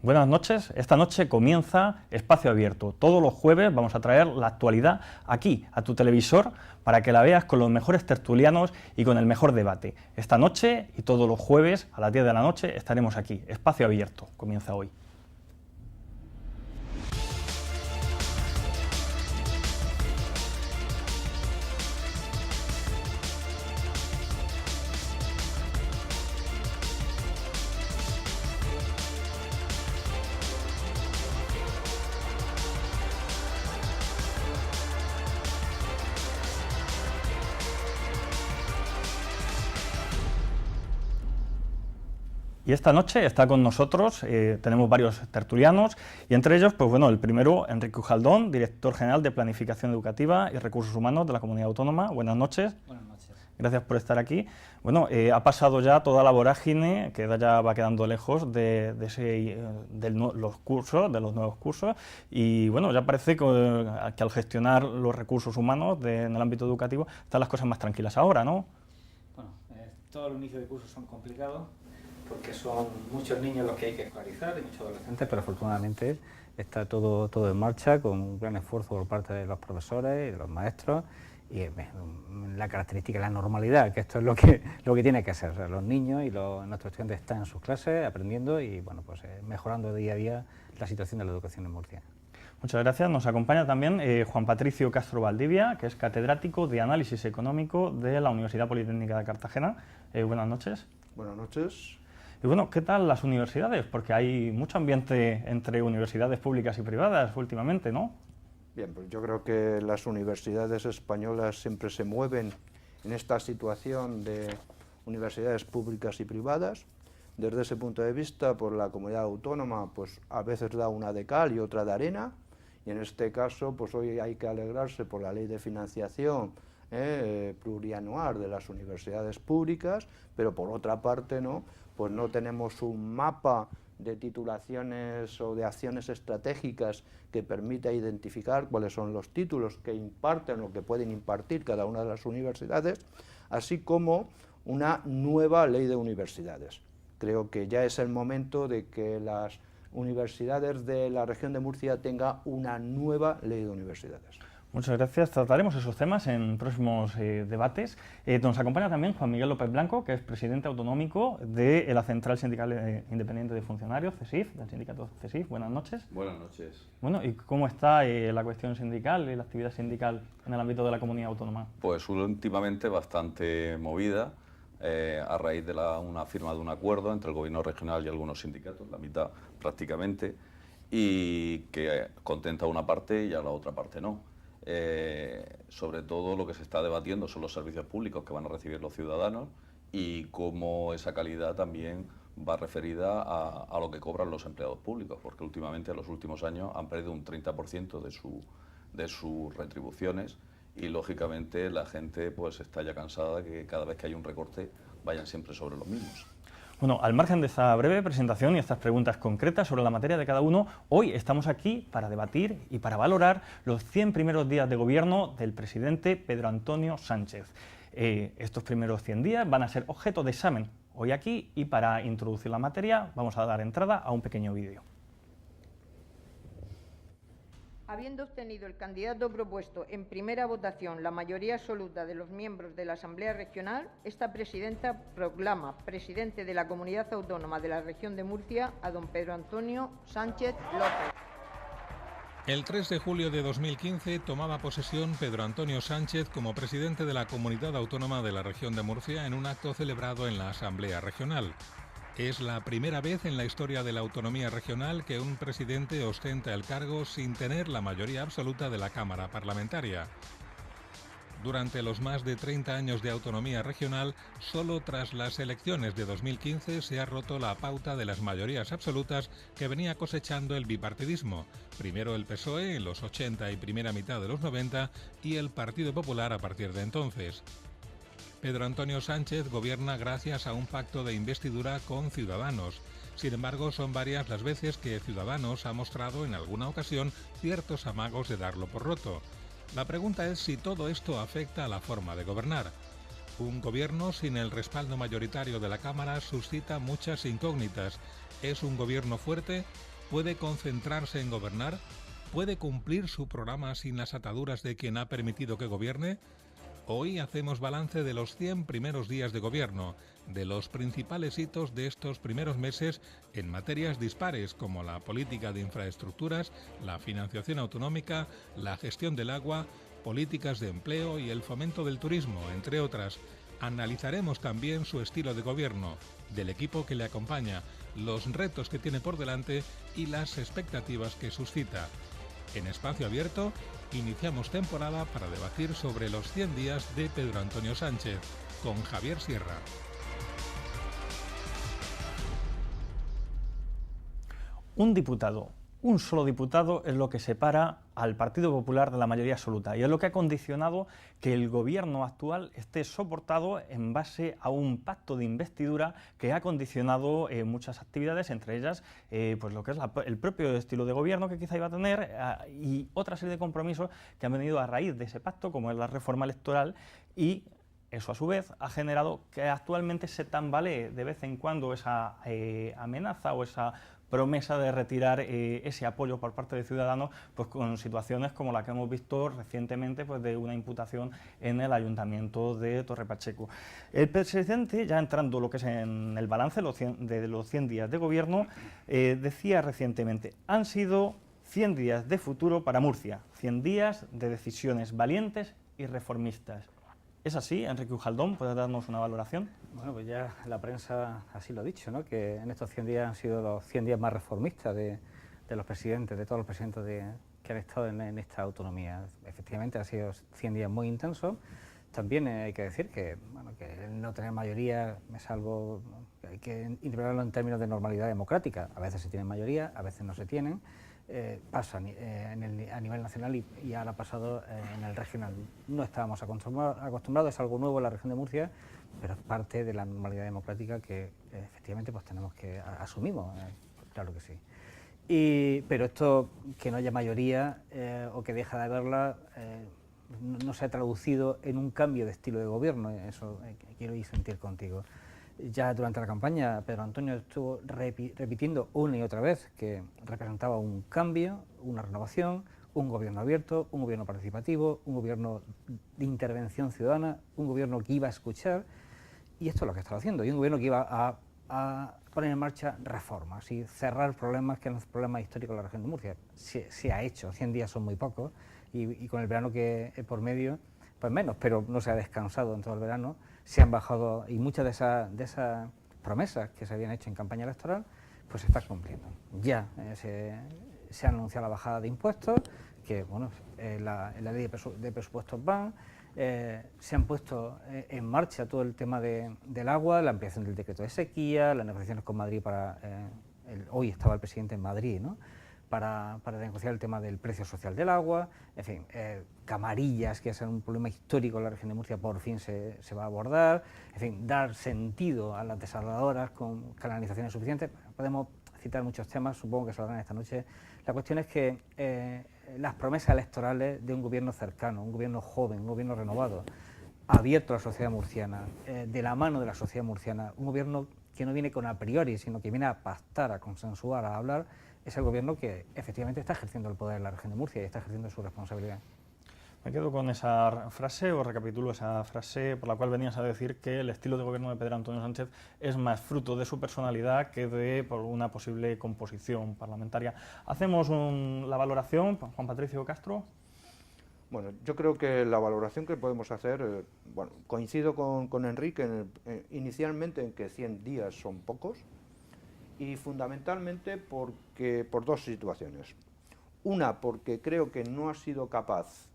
Buenas noches, esta noche comienza Espacio Abierto. Todos los jueves vamos a traer la actualidad aquí, a tu televisor, para que la veas con los mejores tertulianos y con el mejor debate. Esta noche y todos los jueves a las 10 de la noche estaremos aquí. Espacio Abierto comienza hoy. Y esta noche está con nosotros, tenemos varios tertulianos, y entre ellos, pues bueno, el primero, Enrique Ujaldón, director general de Planificación Educativa y Recursos Humanos de la Comunidad Autónoma. Buenas noches. Buenas noches. Gracias por estar aquí. Bueno, ha pasado ya toda la vorágine, que ya va quedando lejos de los cursos, de los nuevos cursos, y bueno, ya parece que al gestionar los recursos humanos en el ámbito educativo están las cosas más tranquilas ahora, ¿no? Bueno, todos los inicios de cursos son complicados, porque son muchos niños los que hay que escolarizar y muchos adolescentes, pero afortunadamente está todo en marcha con un gran esfuerzo por parte de los profesores y de los maestros y la característica, la normalidad, que esto es lo que tiene que ser. O sea, los niños y nuestros estudiantes están en sus clases aprendiendo y bueno, pues mejorando día a día la situación de la educación en Murcia. Muchas gracias. Nos acompaña también Juan Patricio Castro Valdivia, que es catedrático de Análisis Económico de la Universidad Politécnica de Cartagena. Buenas noches. Buenas noches. Y bueno, ¿qué tal las universidades? Porque hay mucho ambiente entre universidades públicas y privadas últimamente, ¿no? Bien, pues yo creo que las universidades españolas siempre se mueven en esta situación de universidades públicas y privadas. Desde ese punto de vista, por la comunidad autónoma, pues a veces da una de cal y otra de arena, y en este caso, pues hoy hay que alegrarse por la ley de financiación plurianual de las universidades públicas, pero por otra parte, ¿no? Pues no tenemos un mapa de titulaciones o de acciones estratégicas que permita identificar cuáles son los títulos que imparten o que pueden impartir cada una de las universidades, así como una nueva ley de universidades. Creo que ya es el momento de que las universidades de la región de Murcia tengan una nueva ley de universidades. Muchas gracias. Trataremos esos temas en próximos debates. Nos acompaña también Juan Miguel López Blanco, que es presidente autonómico de la Central Sindical Independiente de Funcionarios, CESIF, del sindicato CESIF. Buenas noches. Buenas noches. Bueno, ¿y cómo está la cuestión sindical y la actividad sindical en el ámbito de la comunidad autónoma? Pues últimamente bastante movida, a raíz de una firma de un acuerdo entre el gobierno regional y algunos sindicatos, la mitad prácticamente, y que contenta a una parte y a la otra parte no. Sobre todo lo que se está debatiendo son los servicios públicos que van a recibir los ciudadanos y cómo esa calidad también va referida a lo que cobran los empleados públicos, porque últimamente, en los últimos años, han perdido un 30% de sus retribuciones y, lógicamente, la gente pues está ya cansada de que cada vez que hay un recorte vayan siempre sobre los mismos. Bueno, al margen de esta breve presentación y estas preguntas concretas sobre la materia de cada uno, hoy estamos aquí para debatir y para valorar los 100 primeros días de gobierno del presidente Pedro Antonio Sánchez. Estos primeros 100 días van a ser objeto de examen hoy aquí, y para introducir la materia vamos a dar entrada a un pequeño vídeo. Habiendo obtenido el candidato propuesto en primera votación la mayoría absoluta de los miembros de la Asamblea Regional, esta presidenta proclama presidente de la Comunidad Autónoma de la Región de Murcia a don Pedro Antonio Sánchez López. El 3 de julio de 2015 tomaba posesión Pedro Antonio Sánchez como presidente de la Comunidad Autónoma de la Región de Murcia en un acto celebrado en la Asamblea Regional. Es la primera vez en la historia de la autonomía regional que un presidente ostenta el cargo sin tener la mayoría absoluta de la Cámara Parlamentaria. Durante los más de 30 años de autonomía regional, solo tras las elecciones de 2015 se ha roto la pauta de las mayorías absolutas que venía cosechando el bipartidismo, primero el PSOE en los 80 y primera mitad de los 90 y el Partido Popular a partir de entonces. Pedro Antonio Sánchez gobierna gracias a un pacto de investidura con Ciudadanos. Sin embargo, son varias las veces que Ciudadanos ha mostrado en alguna ocasión ciertos amagos de darlo por roto. La pregunta es si todo esto afecta a la forma de gobernar. Un gobierno sin el respaldo mayoritario de la Cámara suscita muchas incógnitas. ¿Es un gobierno fuerte? ¿Puede concentrarse en gobernar? ¿Puede cumplir su programa sin las ataduras de quien ha permitido que gobierne? Hoy hacemos balance de los 100 primeros días de gobierno, de los principales hitos de estos primeros meses en materias dispares como la política de infraestructuras, la financiación autonómica, la gestión del agua, políticas de empleo y el fomento del turismo, entre otras. Analizaremos también su estilo de gobierno, del equipo que le acompaña, los retos que tiene por delante y las expectativas que suscita. En Espacio Abierto iniciamos temporada para debatir sobre los 100 días de Pedro Antonio Sánchez, con Javier Sierra. Un solo diputado es lo que separa al Partido Popular de la mayoría absoluta y es lo que ha condicionado que el gobierno actual esté soportado en base a un pacto de investidura que ha condicionado muchas actividades, entre ellas pues lo que es el propio estilo de gobierno que quizá iba a tener y otra serie de compromisos que han venido a raíz de ese pacto, como es la reforma electoral, y eso a su vez ha generado que actualmente se tambalee de vez en cuando esa amenaza o esa promesa de retirar ese apoyo por parte de Ciudadanos, pues con situaciones como la que hemos visto recientemente, pues de una imputación en el Ayuntamiento de Torre Pacheco. El presidente, ya entrando lo que es en el balance de los 100 días de gobierno, decía recientemente: han sido 100 días de futuro para Murcia, 100 días de decisiones valientes y reformistas. ¿Es así, Enrique Ujaldón? ¿Puedes darnos una valoración? Bueno, pues ya la prensa así lo ha dicho, ¿no? Que en estos 100 días han sido los 100 días más reformistas de los presidentes, de todos los presidentes que han estado en esta autonomía. Efectivamente, han sido 100 días muy intensos. También hay que decir que, bueno, que el no tener mayoría es algo que hay que interpretarlo en términos de normalidad democrática. A veces se tienen mayoría, a veces no se tienen. Pasa a nivel nacional y ahora ha pasado en el regional. No estábamos acostumbrados, es algo nuevo en la región de Murcia, pero es parte de la normalidad democrática que efectivamente pues tenemos que asumimos, claro que sí. Pero esto, que no haya mayoría o que deja de haberla, no se ha traducido en un cambio de estilo de gobierno, eso quiero sentir contigo. Ya durante la campaña Pedro Antonio estuvo repitiendo una y otra vez que representaba un cambio, una renovación, un gobierno abierto, un gobierno participativo, un gobierno de intervención ciudadana, un gobierno que iba a escuchar, y esto es lo que estaba haciendo, y un gobierno que iba a poner en marcha reformas y cerrar problemas que eran los problemas históricos de la región de Murcia. Se ha hecho, 100 días son muy pocos, y con el verano que es por medio, pues menos, pero no se ha descansado en todo el verano, se han bajado, y muchas de esas promesas que se habían hecho en campaña electoral, pues se están cumpliendo. Ya se ha anunciado la bajada de impuestos, que bueno, la ley de presupuestos van, se han puesto en marcha todo el tema del agua, la ampliación del decreto de sequía, las negociaciones con Madrid hoy estaba el presidente en Madrid, ¿no?, para negociar el tema del precio social del agua, en fin, camarillas, que es un problema histórico en la región de Murcia, por fin se va a abordar, en fin, dar sentido a las desaladoras con canalizaciones suficientes. Podemos citar muchos temas, supongo que se hablarán esta noche. La cuestión es que las promesas electorales de un gobierno cercano, un gobierno joven, un gobierno renovado, abierto a la sociedad murciana, de la mano de la sociedad murciana, un gobierno que no viene con a priori, sino que viene a pactar, a consensuar, a hablar, es el gobierno que efectivamente está ejerciendo el poder en la región de Murcia y está ejerciendo su responsabilidad. Me quedo con esa frase, o recapitulo esa frase por la cual venías a decir que el estilo de gobierno de Pedro Antonio Sánchez es más fruto de su personalidad que de por una posible composición parlamentaria. Hacemos la valoración, Juan Patricio Castro. Bueno, yo creo que la valoración que podemos hacer, bueno, coincido con Enrique inicialmente en que 100 días son pocos, y fundamentalmente por dos situaciones. Una, porque creo que no ha sido capaz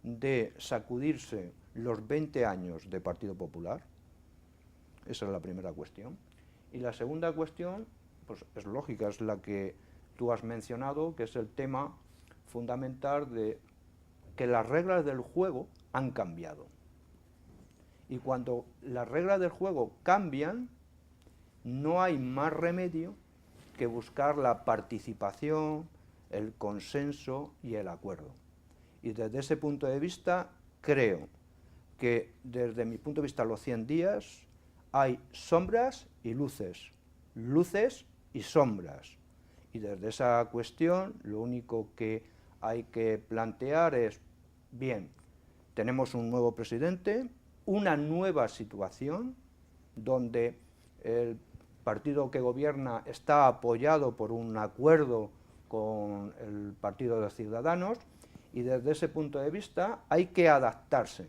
de sacudirse los 20 años de Partido Popular, esa es la primera cuestión. Y la segunda cuestión, pues es lógica, es la que tú has mencionado, que es el tema fundamental de que las reglas del juego han cambiado. Y cuando las reglas del juego cambian, no hay más remedio que buscar la participación, el consenso y el acuerdo. Y desde ese punto de vista, creo que desde mi punto de vista los 100 días hay sombras y luces, luces y sombras. Y desde esa cuestión lo único que hay que plantear es, bien, tenemos un nuevo presidente, una nueva situación donde el partido que gobierna está apoyado por un acuerdo con el Partido de Ciudadanos, y desde ese punto de vista hay que adaptarse.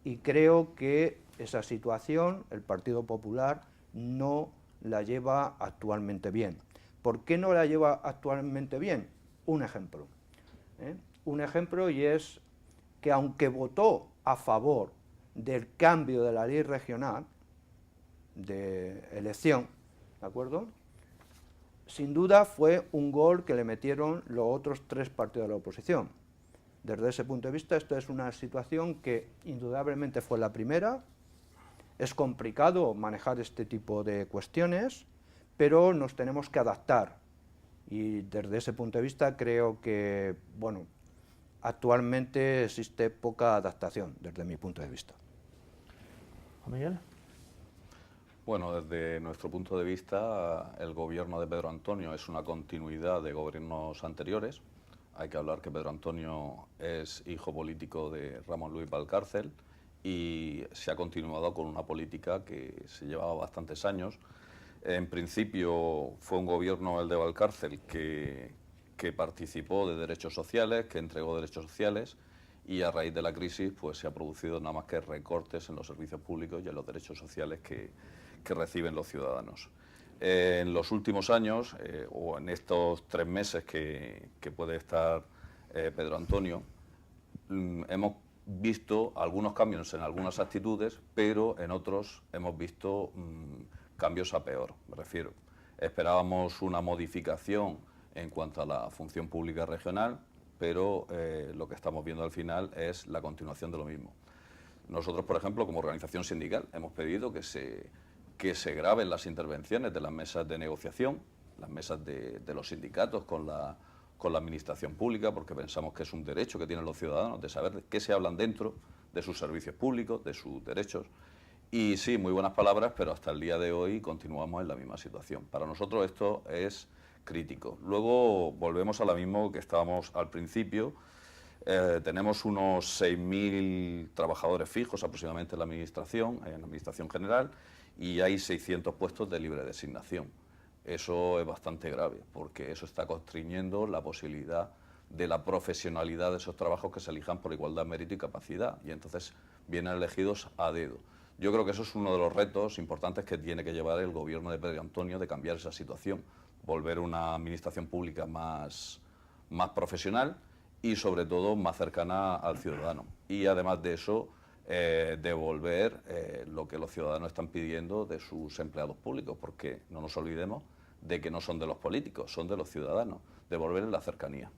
Y creo que esa situación el Partido Popular no la lleva actualmente bien. ¿Por qué no la lleva actualmente bien? Un ejemplo. Un ejemplo, y es que aunque votó a favor del cambio de la ley regional de elección, ¿de acuerdo?, sin duda fue un gol que le metieron los otros tres partidos de la oposición. Desde ese punto de vista, esto es una situación que indudablemente fue la primera. Es complicado manejar este tipo de cuestiones, pero nos tenemos que adaptar. Y desde ese punto de vista creo que, bueno, actualmente existe poca adaptación desde mi punto de vista. Juan Miguel. Bueno, desde nuestro punto de vista, el gobierno de Pedro Antonio es una continuidad de gobiernos anteriores. Hay que hablar que Pedro Antonio es hijo político de Ramón Luis Valcárcel y se ha continuado con una política que se llevaba bastantes años. En principio fue un gobierno, el de Valcárcel, que participó de derechos sociales, que entregó derechos sociales, y a raíz de la crisis pues se ha producido nada más que recortes en los servicios públicos y en los derechos sociales que reciben los ciudadanos. En los últimos años, o en estos 3 meses que puede estar Pedro Antonio, hemos visto algunos cambios en algunas actitudes, pero en otros hemos visto cambios a peor, me refiero. Esperábamos una modificación en cuanto a la función pública regional, pero lo que estamos viendo al final es la continuación de lo mismo. Nosotros, por ejemplo, como organización sindical, hemos pedido que se graben las intervenciones de las mesas de negociación, las mesas de los sindicatos con la administración pública, porque pensamos que es un derecho que tienen los ciudadanos de saber de qué se hablan dentro de sus servicios públicos, de sus derechos. Y sí, muy buenas palabras, pero hasta el día de hoy continuamos en la misma situación. Para nosotros esto es crítico. Luego volvemos a lo mismo que estábamos al principio. Tenemos unos 6.000 trabajadores fijos aproximadamente en la administración general, y hay 600 puestos de libre designación. Eso es bastante grave, porque eso está constriñendo la posibilidad de la profesionalidad de esos trabajos que se elijan por igualdad, mérito y capacidad, y entonces vienen elegidos a dedo. Yo creo que eso es uno de los retos importantes que tiene que llevar el gobierno de Pedro Antonio, de cambiar esa situación, volver a una administración pública más profesional y sobre todo más cercana al ciudadano. Y además de eso, devolver lo que los ciudadanos están pidiendo de sus empleados públicos, porque no nos olvidemos de que no son de los políticos, son de los ciudadanos, devolverles la cercanía.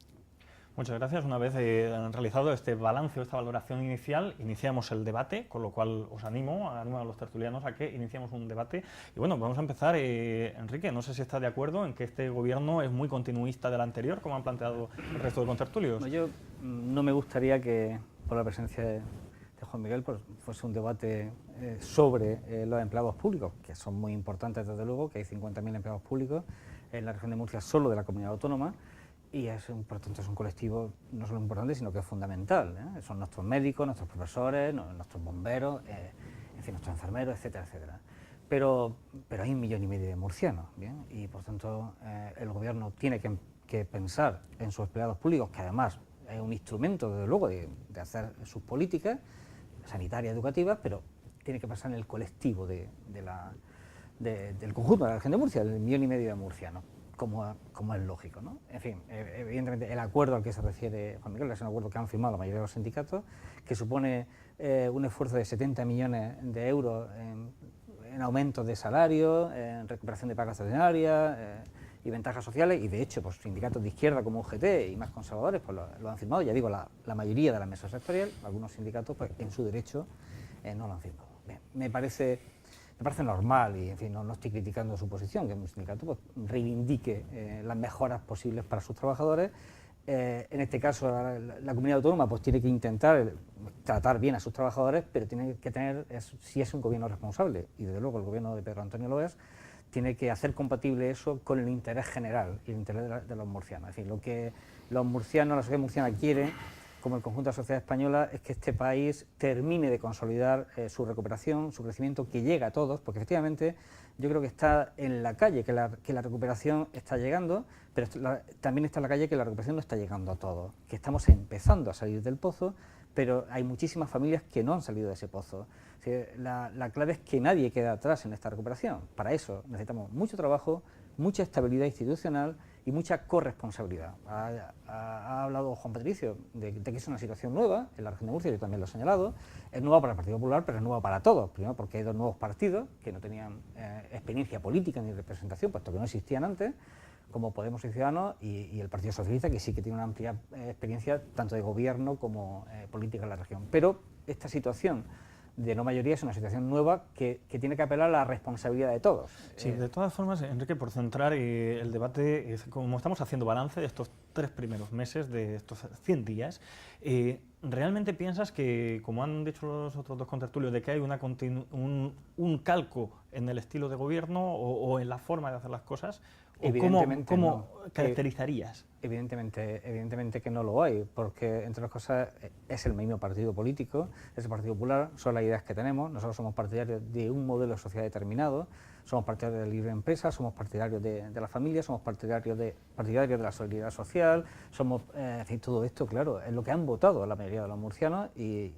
Muchas gracias. Una vez realizado este balance o esta valoración inicial, iniciamos el debate, con lo cual os animo a los tertulianos a que iniciemos un debate. Y bueno, vamos a empezar. Enrique, no sé si estás de acuerdo en que este gobierno es muy continuista del anterior, como han planteado el resto de contertulios. No, yo no me gustaría que, por la presencia de Juan Miguel, pues fuese un debate sobre los empleados públicos, que son muy importantes desde luego, que hay 50.000 empleados públicos en la región de Murcia solo de la comunidad autónoma, y por tanto es un colectivo no solo importante, sino que es fundamental, ¿eh? Son nuestros médicos, nuestros profesores, nuestros bomberos, en fin, nuestros enfermeros, etcétera, etcétera. Pero hay 1,5 millones de murcianos, ¿bien? Y por tanto el gobierno tiene que pensar en sus empleados públicos, que además es un instrumento, desde luego, de hacer sus políticas sanitarias, educativas, pero tiene que pensar en el colectivo del conjunto de la región de Murcia, del 1,5 millones de murcianos, como es lógico, ¿no? En fin, evidentemente el acuerdo al que se refiere Juan Miguel es un acuerdo que han firmado la mayoría de los sindicatos, que supone un esfuerzo de 70 millones de euros en aumentos de salario, en recuperación de pagas extraordinarias y ventajas sociales, y de hecho pues sindicatos de izquierda como UGT y más conservadores pues lo han firmado, ya digo, la mayoría de la mesa sectorial. Algunos sindicatos pues en su derecho no lo han firmado. Bien, me parece normal, y en fin, no estoy criticando su posición, que un sindicato pues reivindique las mejoras posibles para sus trabajadores. En este caso la comunidad autónoma pues tiene que intentar tratar bien a sus trabajadores, pero tiene que tener, si es un gobierno responsable, y desde luego el gobierno de Pedro Antonio lo es, tiene que hacer compatible eso con el interés general y el interés de los murcianos. Es decir, lo que los murcianos, la sociedad murciana quiere, como el conjunto de la sociedad española, es que este país termine de consolidar su recuperación, su crecimiento, que llega a todos, porque efectivamente yo creo que está en la calle que la recuperación está llegando, pero también está en la calle que la recuperación no está llegando a todos, que estamos empezando a salir del pozo, pero hay muchísimas familias que no han salido de ese pozo. O sea, la clave es que nadie quede atrás en esta recuperación. Para eso necesitamos mucho trabajo, mucha estabilidad institucional y mucha corresponsabilidad. Ha hablado Juan Patricio de que es una situación nueva en la región de Murcia, yo también lo he señalado. Es nueva para el Partido Popular, pero es nueva para todos. Primero porque hay dos nuevos partidos que no tenían experiencia política ni representación, puesto que no existían antes, como Podemos y Ciudadanos, y el Partido Socialista, que sí que tiene una amplia experiencia tanto de gobierno como política en la región. Pero esta situación de no mayoría es una situación nueva que tiene que apelar a la responsabilidad de todos. Sí, de todas formas, Enrique, por centrar el debate, como estamos haciendo balance de estos 3 primeros meses, de estos 100 días, ¿realmente piensas que, como han dicho los otros 2 contertulios, de que hay un calco en el estilo de gobierno o en la forma de hacer las cosas? ¿O cómo caracterizarías? Evidentemente que no lo hay, porque entre las cosas es el mismo partido político, es el Partido Popular, son las ideas que tenemos. Nosotros somos partidarios de un modelo de sociedad determinado, somos partidarios de la libre empresa, somos partidarios de la familia, somos partidarios de la solidaridad social, somos, en fin, todo esto, claro, es lo que han votado la mayoría de los murcianos y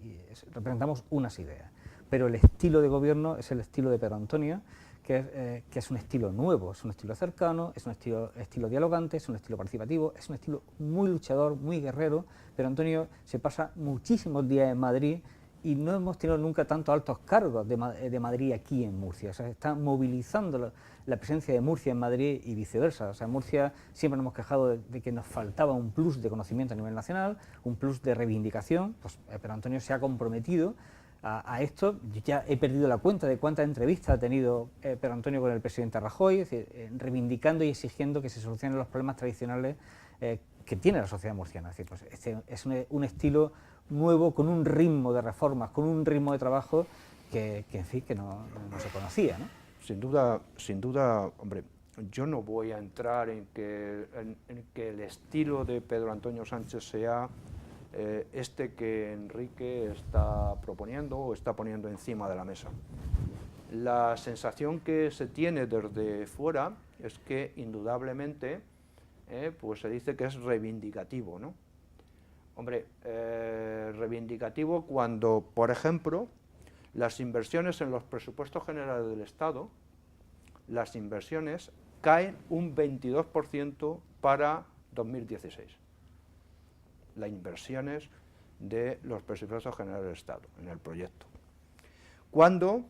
representamos unas ideas. Pero el estilo de gobierno es el estilo de Pedro Antonio, que es un estilo nuevo, es un estilo cercano, es un estilo dialogante, es un estilo participativo, es un estilo muy luchador, muy guerrero. Pero Antonio se pasa muchísimos días en Madrid y no hemos tenido nunca tantos altos cargos de Madrid aquí en Murcia. O sea, se está movilizando la presencia de Murcia en Madrid y viceversa. O sea, en Murcia siempre nos hemos quejado de que nos faltaba un plus de conocimiento a nivel nacional, un plus de reivindicación. Pues pero Antonio se ha comprometido a esto. Yo ya he perdido la cuenta de cuántas entrevistas ha tenido Pedro Antonio con el presidente Rajoy, es decir, reivindicando y exigiendo que se solucionen los problemas tradicionales que tiene la sociedad murciana. Es decir, pues este es un estilo nuevo, con un ritmo de reformas, con un ritmo de trabajo que en fin, que no se conocía, ¿no? Sin duda, hombre, yo no voy a entrar en que el estilo de Pedro Antonio Sánchez sea este que Enrique está proponiendo o está poniendo encima de la mesa. La sensación que se tiene desde fuera es que indudablemente pues se dice que es reivindicativo, ¿no? Hombre, reivindicativo cuando, por ejemplo, las inversiones en los presupuestos generales del Estado, las inversiones caen un 22% para 2016. Las inversiones de los presupuestos generales del Estado en el proyecto. Cuando,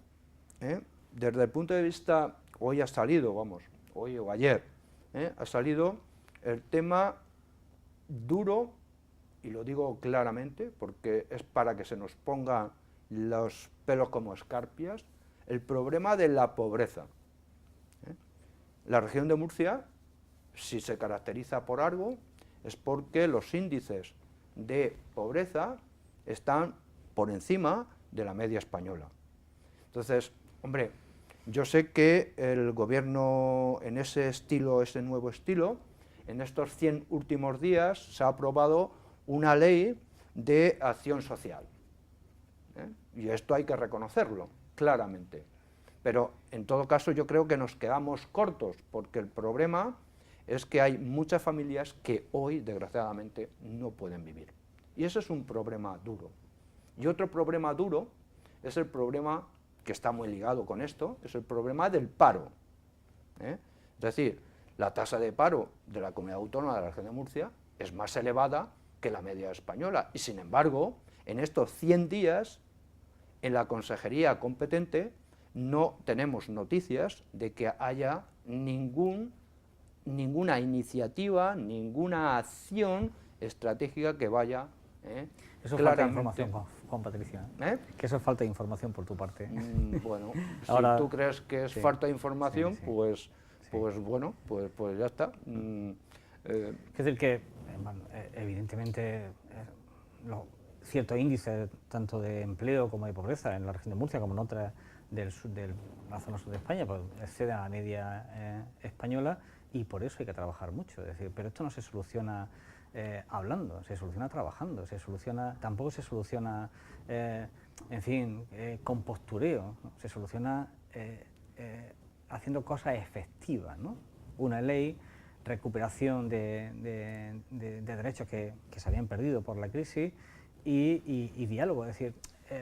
desde el punto de vista, hoy ha salido, hoy o ayer, ha salido el tema duro, y lo digo claramente porque es para que se nos pongan los pelos como escarpias, el problema de la pobreza. La región de Murcia, si se caracteriza por algo, es porque los índices de pobreza están por encima de la media española. Entonces, hombre, yo sé que el gobierno en ese estilo, ese nuevo estilo, en estos 100 últimos días se ha aprobado una ley de acción social. Y esto hay que reconocerlo, claramente. Pero, en todo caso, yo creo que nos quedamos cortos, porque el problema es que hay muchas familias que hoy, desgraciadamente, no pueden vivir. Y ese es un problema duro. Y otro problema duro es el problema que está muy ligado con esto, es el problema del paro. Es decir, la tasa de paro de la comunidad autónoma de la región de Murcia es más elevada que la media española. Y, sin embargo, en estos 100 días, en la consejería competente, no tenemos noticias de que haya ninguna iniciativa, ninguna acción estratégica que vaya eso es falta de información, Juan Patricio. Que eso es falta de información por tu parte. Bueno, ahora, si tú crees que es falta de información, sí. Pues bueno, pues ya está. Es decir que, evidentemente, ciertos índices, tanto de empleo como de pobreza, en la región de Murcia como en otras la zona sur de España, pues excede a la media española, y por eso hay que trabajar mucho. Es decir, pero esto no se soluciona hablando, se soluciona trabajando, tampoco se soluciona, en fin, con postureo, ¿no? Se soluciona haciendo cosas efectivas, ¿no? Una ley, recuperación de derechos que se habían perdido por la crisis y diálogo. Es decir,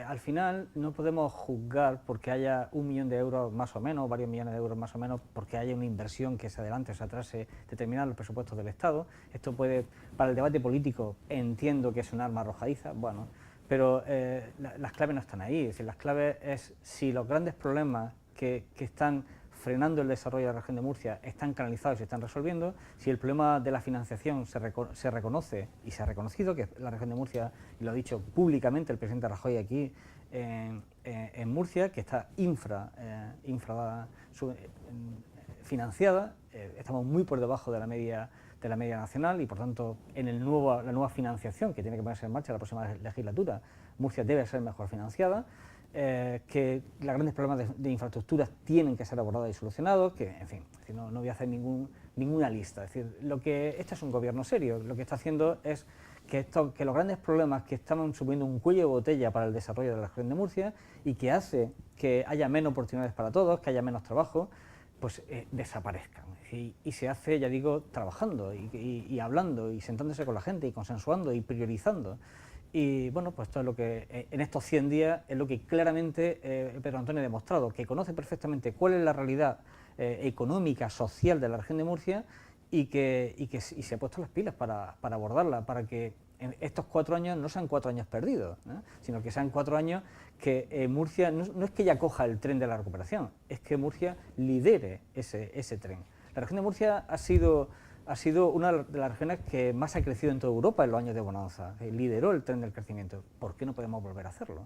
al final no podemos juzgar porque haya 1 millón de euros más o menos, varios millones de euros más o menos, porque haya una inversión que se adelante o se atrase determinados los presupuestos del Estado. Esto puede, para el debate político, entiendo que es un arma arrojadiza, bueno, pero las claves no están ahí. Es decir, las claves es si los grandes problemas que están frenando el desarrollo de la región de Murcia están canalizados y se están resolviendo, si el problema de la financiación se reconoce y se ha reconocido, que la región de Murcia, y lo ha dicho públicamente el presidente Rajoy aquí en Murcia, que está financiada, estamos muy por debajo de la media nacional y por tanto en la nueva financiación que tiene que ponerse en marcha la próxima legislatura, Murcia debe ser mejor financiada. Que los grandes problemas de infraestructuras tienen que ser abordados y solucionados, que, en fin, no voy a hacer ninguna lista. Es decir, este es un gobierno serio, lo que está haciendo es que los grandes problemas que están suponiendo un cuello de botella para el desarrollo de la región de Murcia y que hace que haya menos oportunidades para todos, que haya menos trabajo, pues desaparezcan. Y se hace, ya digo, trabajando y hablando y sentándose con la gente y consensuando y priorizando. Y bueno, pues esto es lo que en estos 100 días es lo que claramente Pedro Antonio ha demostrado, que conoce perfectamente cuál es la realidad económica, social de la región de Murcia y se ha puesto las pilas para abordarla, para que en estos 4 años no sean 4 años perdidos, ¿no? Sino que sean 4 años que Murcia no es que ya coja el tren de la recuperación, es que Murcia lidere ese tren. La región de Murcia ha sido una de las regiones que más ha crecido en toda Europa en los años de bonanza, lideró el tren del crecimiento. ¿Por qué no podemos volver a hacerlo?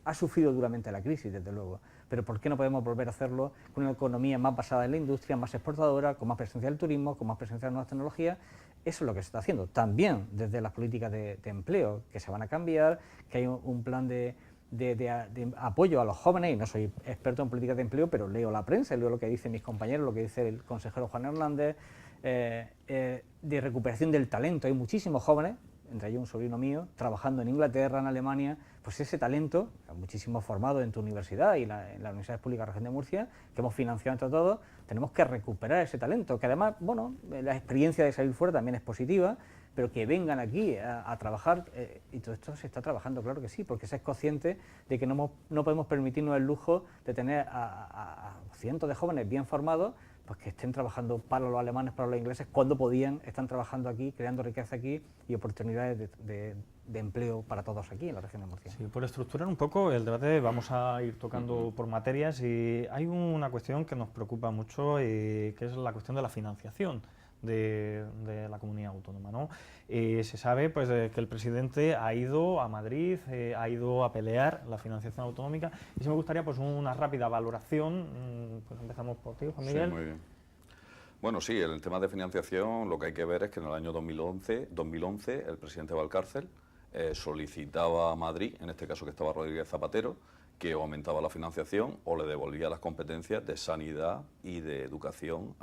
Ha sufrido duramente la crisis, desde luego, pero ¿por qué no podemos volver a hacerlo con una economía más basada en la industria, más exportadora, con más presencia del turismo, con más presencia de nuevas tecnologías? Eso es lo que se está haciendo. También desde las políticas de empleo, que se van a cambiar, que hay un plan de apoyo a los jóvenes, y no soy experto en políticas de empleo, pero leo la prensa, leo lo que dicen mis compañeros, lo que dice el consejero Juan Hernández, de recuperación del talento. Hay muchísimos jóvenes, entre ellos un sobrino mío, trabajando en Inglaterra, en Alemania, pues ese talento, muchísimo formado en tu universidad y en la Universidad Pública Región de Murcia, que hemos financiado entre todos, tenemos que recuperar ese talento, que además, bueno, la experiencia de salir fuera también es positiva, pero que vengan aquí a trabajar, y todo esto se está trabajando, claro que sí, porque se es consciente de que no podemos permitirnos el lujo de tener a cientos de jóvenes bien formados, pues que estén trabajando para los alemanes, para los ingleses, cuando podían, están trabajando aquí, creando riqueza aquí y oportunidades de empleo para todos aquí en la región de Murcia. Sí, por estructurar un poco el debate, vamos a ir tocando por materias y hay una cuestión que nos preocupa mucho, que es la cuestión de la financiación de la comunidad autónoma, ¿no? Se sabe pues, que el presidente ha ido a Madrid, ha ido a pelear la financiación autonómica y sí me gustaría pues, una rápida valoración. Pues empezamos por ti, Juan Miguel. Sí, muy bien. Bueno, sí, en el tema de financiación lo que hay que ver es que en el año 2011 el presidente Valcárcel solicitaba a Madrid, en este caso que estaba Rodríguez Zapatero, que o aumentaba la financiación o le devolvía las competencias de sanidad y de educación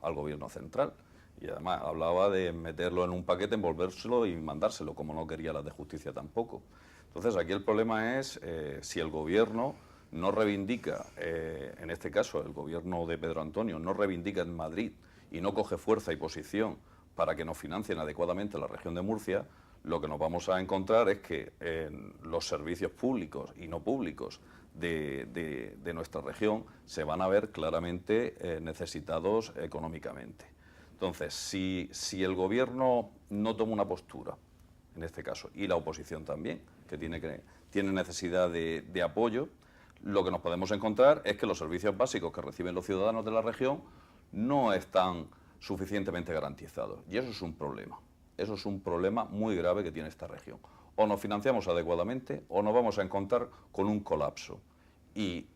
al gobierno central. Y además hablaba de meterlo en un paquete, envolvérselo y mandárselo, como no quería las de justicia tampoco. Entonces aquí el problema es si el gobierno no reivindica, en este caso el gobierno de Pedro Antonio, no reivindica en Madrid y no coge fuerza y posición para que nos financien adecuadamente la región de Murcia, lo que nos vamos a encontrar es que los servicios públicos y no públicos de nuestra región se van a ver claramente necesitados económicamente. Entonces, si el gobierno no toma una postura, en este caso, y la oposición también, que tiene necesidad de apoyo, lo que nos podemos encontrar es que los servicios básicos que reciben los ciudadanos de la región no están suficientemente garantizados. Y eso es un problema. Eso es un problema muy grave que tiene esta región. O nos financiamos adecuadamente o nos vamos a encontrar con un colapso. Y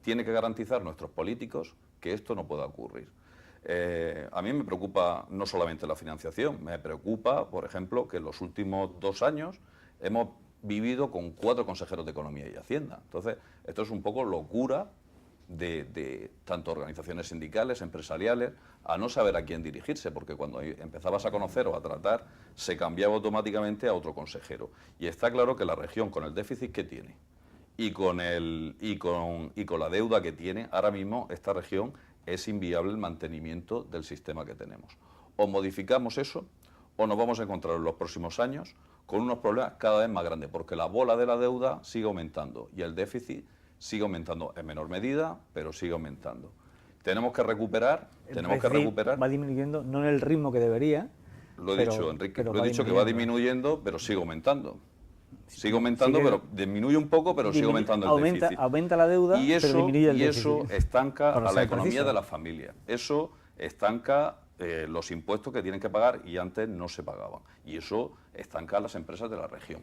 tiene que garantizar nuestros políticos que esto no pueda ocurrir. A mí me preocupa no solamente la financiación, me preocupa, por ejemplo, que en los últimos 2 años hemos vivido con 4 consejeros de Economía y Hacienda. Entonces, esto es un poco locura de tanto organizaciones sindicales, empresariales, a no saber a quién dirigirse, porque cuando empezabas a conocer o a tratar, se cambiaba automáticamente a otro consejero. Y está claro que la región, con el déficit que tiene y con la deuda que tiene, ahora mismo esta región es inviable el mantenimiento del sistema que tenemos. O modificamos eso, o nos vamos a encontrar en los próximos años con unos problemas cada vez más grandes, porque la bola de la deuda sigue aumentando y el déficit sigue aumentando en menor medida, pero sigue aumentando. Tenemos que recuperar, va disminuyendo, no en el ritmo que debería. Lo he dicho, Enrique, lo he dicho que va disminuyendo, pero sigue aumentando. Sigue aumentando, pero disminuye un poco, pero sigue aumentando el déficit. Aumenta la deuda, y eso, pero disminuye el déficit. Eso estanca a la economía preciso de las familias. Eso estanca los impuestos que tienen que pagar y antes no se pagaban. Y eso estanca a las empresas de la región.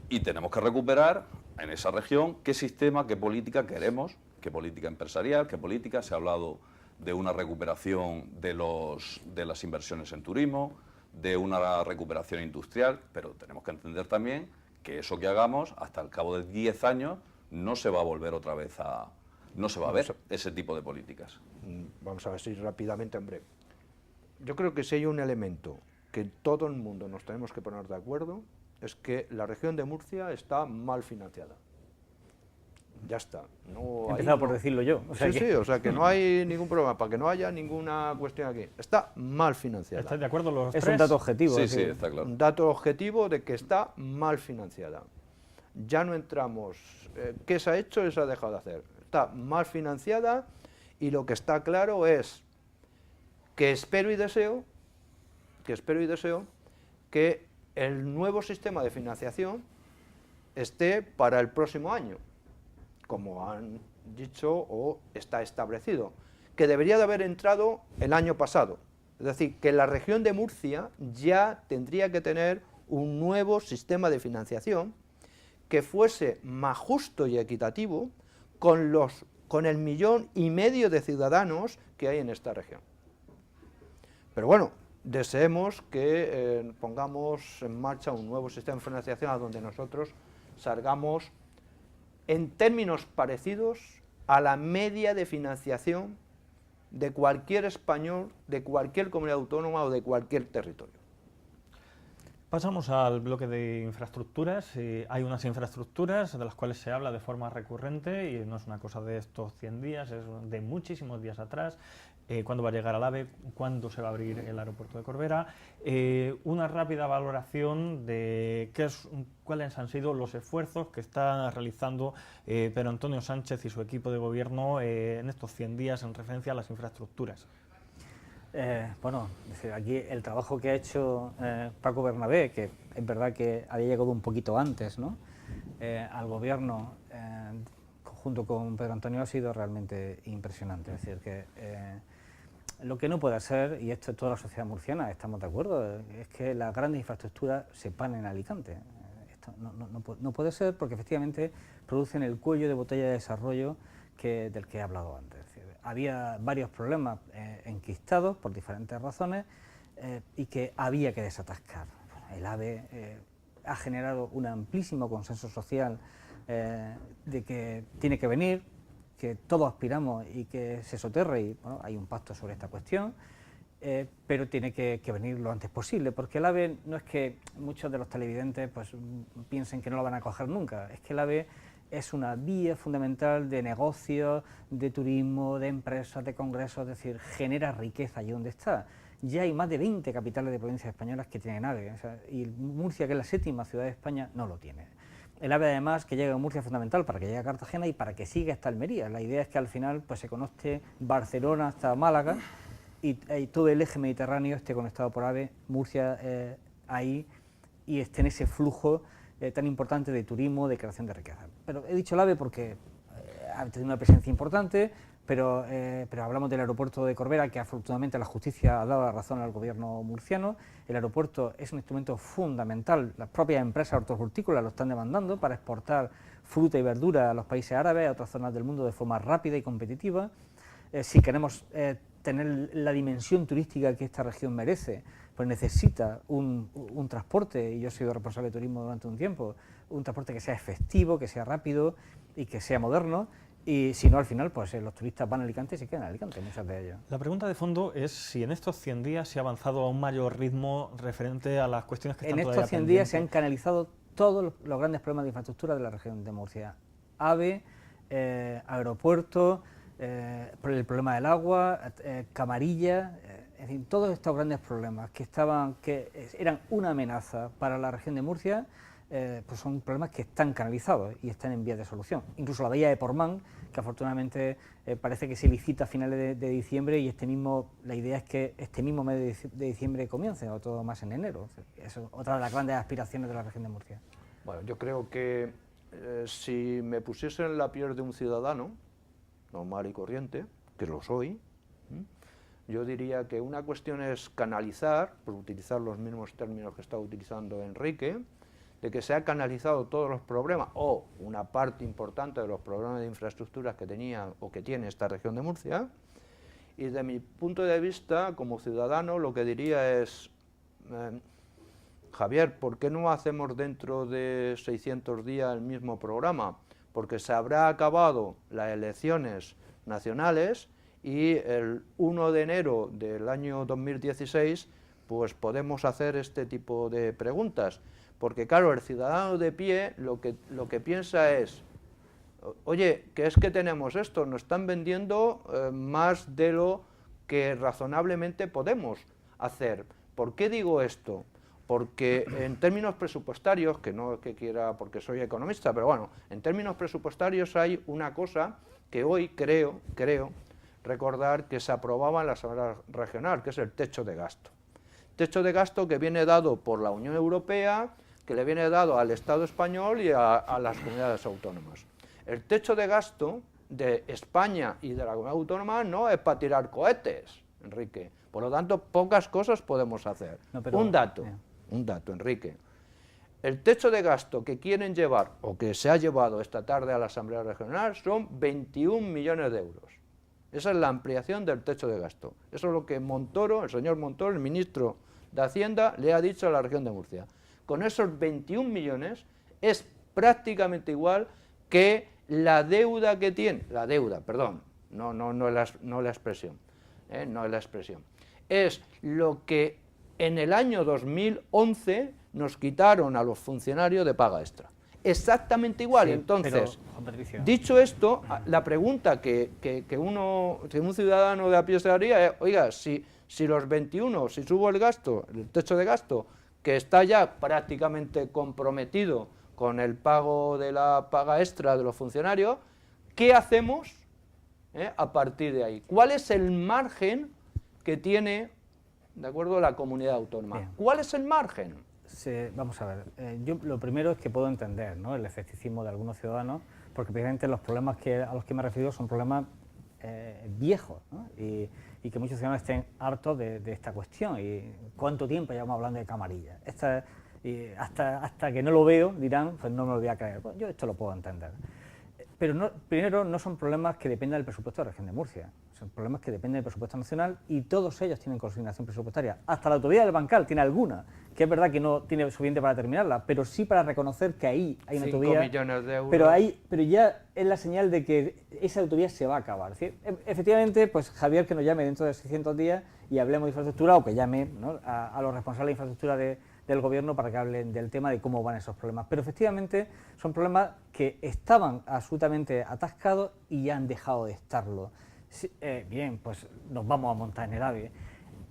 Y tenemos que recuperar en esa región qué sistema, qué política queremos, qué política empresarial, qué política. Se ha hablado de una recuperación de las inversiones en turismo, de una recuperación industrial, pero tenemos que entender también que eso que hagamos, hasta el cabo de 10 años, no se va a volver otra vez no se va a ver ese tipo de políticas. Vamos a ver si rápidamente, hombre. Yo creo que si hay un elemento que todo el mundo nos tenemos que poner de acuerdo, es que la región de Murcia está mal financiada. Ya está. He empezado por decirlo yo. O sea que no hay ningún problema, para que no haya ninguna cuestión aquí. Está mal financiada. ¿Estáis de acuerdo los tres? Es un dato objetivo. Sí, está claro. Un dato objetivo de que está mal financiada. Ya no entramos. ¿Qué se ha hecho y se ha dejado de hacer? Está mal financiada y lo que está claro es que espero y deseo que el nuevo sistema de financiación esté para el próximo año, como han dicho o está establecido, que debería de haber entrado el año pasado. Es decir, que la región de Murcia ya tendría que tener un nuevo sistema de financiación que fuese más justo y equitativo con el 1,5 millones de ciudadanos que hay en esta región. Pero bueno, deseemos que pongamos en marcha un nuevo sistema de financiación a donde nosotros salgamos en términos parecidos a la media de financiación de cualquier español, de cualquier comunidad autónoma o de cualquier territorio. Pasamos al bloque de infraestructuras. Hay unas infraestructuras de las cuales se habla de forma recurrente y no es una cosa de estos 100 días, es de muchísimos días atrás. ¿Cuándo va a llegar al AVE? ¿Cuándo se va a abrir el aeropuerto de Corbera? Una rápida valoración de cuáles han sido los esfuerzos que está realizando Pedro Antonio Sánchez y su equipo de gobierno en estos 100 días en referencia a las infraestructuras. Bueno, aquí el trabajo que ha hecho Paco Bernabé, que es verdad que había llegado un poquito antes, ¿no?, al gobierno junto con Pedro Antonio, ha sido realmente impresionante. Es decir, que lo que no puede ser, y esto toda la sociedad murciana estamos de acuerdo, es que las grandes infraestructuras se paren en Alicante. Esto no puede ser, porque efectivamente producen el cuello de botella de desarrollo del que he hablado antes. Es decir, había varios problemas enquistados por diferentes razones y que había que desatascar. Bueno, el AVE ha generado un amplísimo consenso social de que tiene que venir, que todos aspiramos y que se soterre, y bueno, hay un pacto sobre esta cuestión, pero tiene que venir lo antes posible, porque el AVE no es que muchos de los televidentes pues piensen que no lo van a coger nunca, es que el AVE es una vía fundamental de negocios, de turismo, de empresas, de congresos, es decir, genera riqueza allí donde está. Ya hay más de 20 capitales de provincias españolas que tienen AVE, o sea, y Murcia, que es la 7ª ciudad de España, no lo tiene. El AVE, además, que llegue a Murcia es fundamental para que llegue a Cartagena y para que siga hasta Almería. La idea es que al final pues se conecte Barcelona hasta Málaga y todo el eje mediterráneo esté conectado por AVE, Murcia ahí, y esté en ese flujo tan importante de turismo, de creación de riqueza. Pero he dicho el AVE porque ha tenido una presencia importante, pero hablamos del aeropuerto de Corbera, que afortunadamente la justicia ha dado la razón al gobierno murciano. El aeropuerto es un instrumento fundamental, las propias empresas hortofrutícolas lo están demandando para exportar fruta y verdura a los países árabes, a otras zonas del mundo de forma rápida y competitiva. Si queremos tener la dimensión turística que esta región merece, pues necesita un transporte, y yo he sido responsable de turismo durante un tiempo, un transporte que sea efectivo, que sea rápido y que sea moderno, y si no, al final, pues los turistas van a Alicante y se quedan en Alicante, muchas de ellos. La pregunta de fondo es si en estos 100 días se ha avanzado a un mayor ritmo referente a las cuestiones que están En todavía estos 100 días se han canalizado todos los grandes problemas de infraestructura de la región de Murcia. AVE, aeropuertos, el problema del agua, Camarilla, en fin, todos estos grandes problemas que eran una amenaza para la región de Murcia, pues son problemas que están canalizados y están en vías de solución. Incluso la bahía de Portmán, que afortunadamente parece que se licita a finales de diciembre, y la idea es que este mismo mes de diciembre comience, o todo más en enero. Eso es otra de las grandes aspiraciones de la región de Murcia. Bueno, yo creo que si me pusiese en la piel de un ciudadano normal y corriente, que lo soy, yo diría que una cuestión es canalizar, por utilizar los mismos términos que está utilizando Enrique, de que se ha canalizado todos los problemas, o una parte importante de los problemas de infraestructuras que tenía o que tiene esta región de Murcia, y de mi punto de vista, como ciudadano, lo que diría es, Javier, ¿por qué no hacemos dentro de 600 días el mismo programa? Porque se habrá acabado las elecciones nacionales y el 1 de enero del año 2016 pues podemos hacer este tipo de preguntas. Porque claro, el ciudadano de pie lo que piensa es, oye, que es que tenemos esto, nos están vendiendo más de lo que razonablemente podemos hacer. ¿Por qué digo esto? Porque en términos presupuestarios, que no es que quiera porque soy economista, pero bueno, en términos presupuestarios hay una cosa que hoy creo recordar que se aprobaba en la Asamblea Regional, que es el techo de gasto. Techo de gasto que viene dado por la Unión Europea, que le viene dado al Estado español y a las comunidades autónomas. El techo de gasto de España y de la comunidad autónoma no es para tirar cohetes, Enrique. Por lo tanto, pocas cosas podemos hacer. No, pero, un dato, Enrique. El techo de gasto que quieren llevar, o que se ha llevado esta tarde a la Asamblea Regional, son 21 millones de euros. Esa es la ampliación del techo de gasto. Eso es lo que Montoro, el señor Montoro, el ministro de Hacienda, le ha dicho a la región de Murcia. Con esos 21 millones es prácticamente igual que la deuda que tiene, no es la expresión, es lo que en el año 2011 nos quitaron a los funcionarios de paga extra. Exactamente igual. Sí, entonces, pero, dicho esto, la pregunta que un ciudadano de a pie se haría es, oiga, si los 21, si subo el gasto, el techo de gasto, que está ya prácticamente comprometido con el pago de la paga extra de los funcionarios, ¿qué hacemos a partir de ahí? ¿Cuál es el margen que tiene, de acuerdo, la comunidad autónoma? Bien. ¿Cuál es el margen? Vamos a ver, yo lo primero es que puedo entender, ¿no?, el escepticismo de algunos ciudadanos, porque precisamente los problemas a los que me he referido son problemas viejos, ¿no?, y que muchos ciudadanos estén hartos de esta cuestión. Y ¿cuánto tiempo llevamos hablando de Camarilla? Hasta que no lo veo dirán, pues no me lo voy a creer. Pues yo esto lo puedo entender. Pero primero, no son problemas que dependan del presupuesto de la región de Murcia, son problemas que dependen del presupuesto nacional, y todos ellos tienen consignación presupuestaria. Hasta la autovía del Bancal tiene alguna, que es verdad que no tiene suficiente para terminarla, pero sí para reconocer que ahí hay una autovía. 5 millones de euros. Pero ya es la señal de que esa autovía se va a acabar. ¿Sí? Efectivamente, pues Javier, que nos llame dentro de 600 días y hablemos de infraestructura, o que llame, ¿no?, a los responsables de infraestructura del gobierno para que hablen del tema de cómo van esos problemas. Pero efectivamente son problemas que estaban absolutamente atascados y ya han dejado de estarlo. Bien, pues nos vamos a montar en el AVE.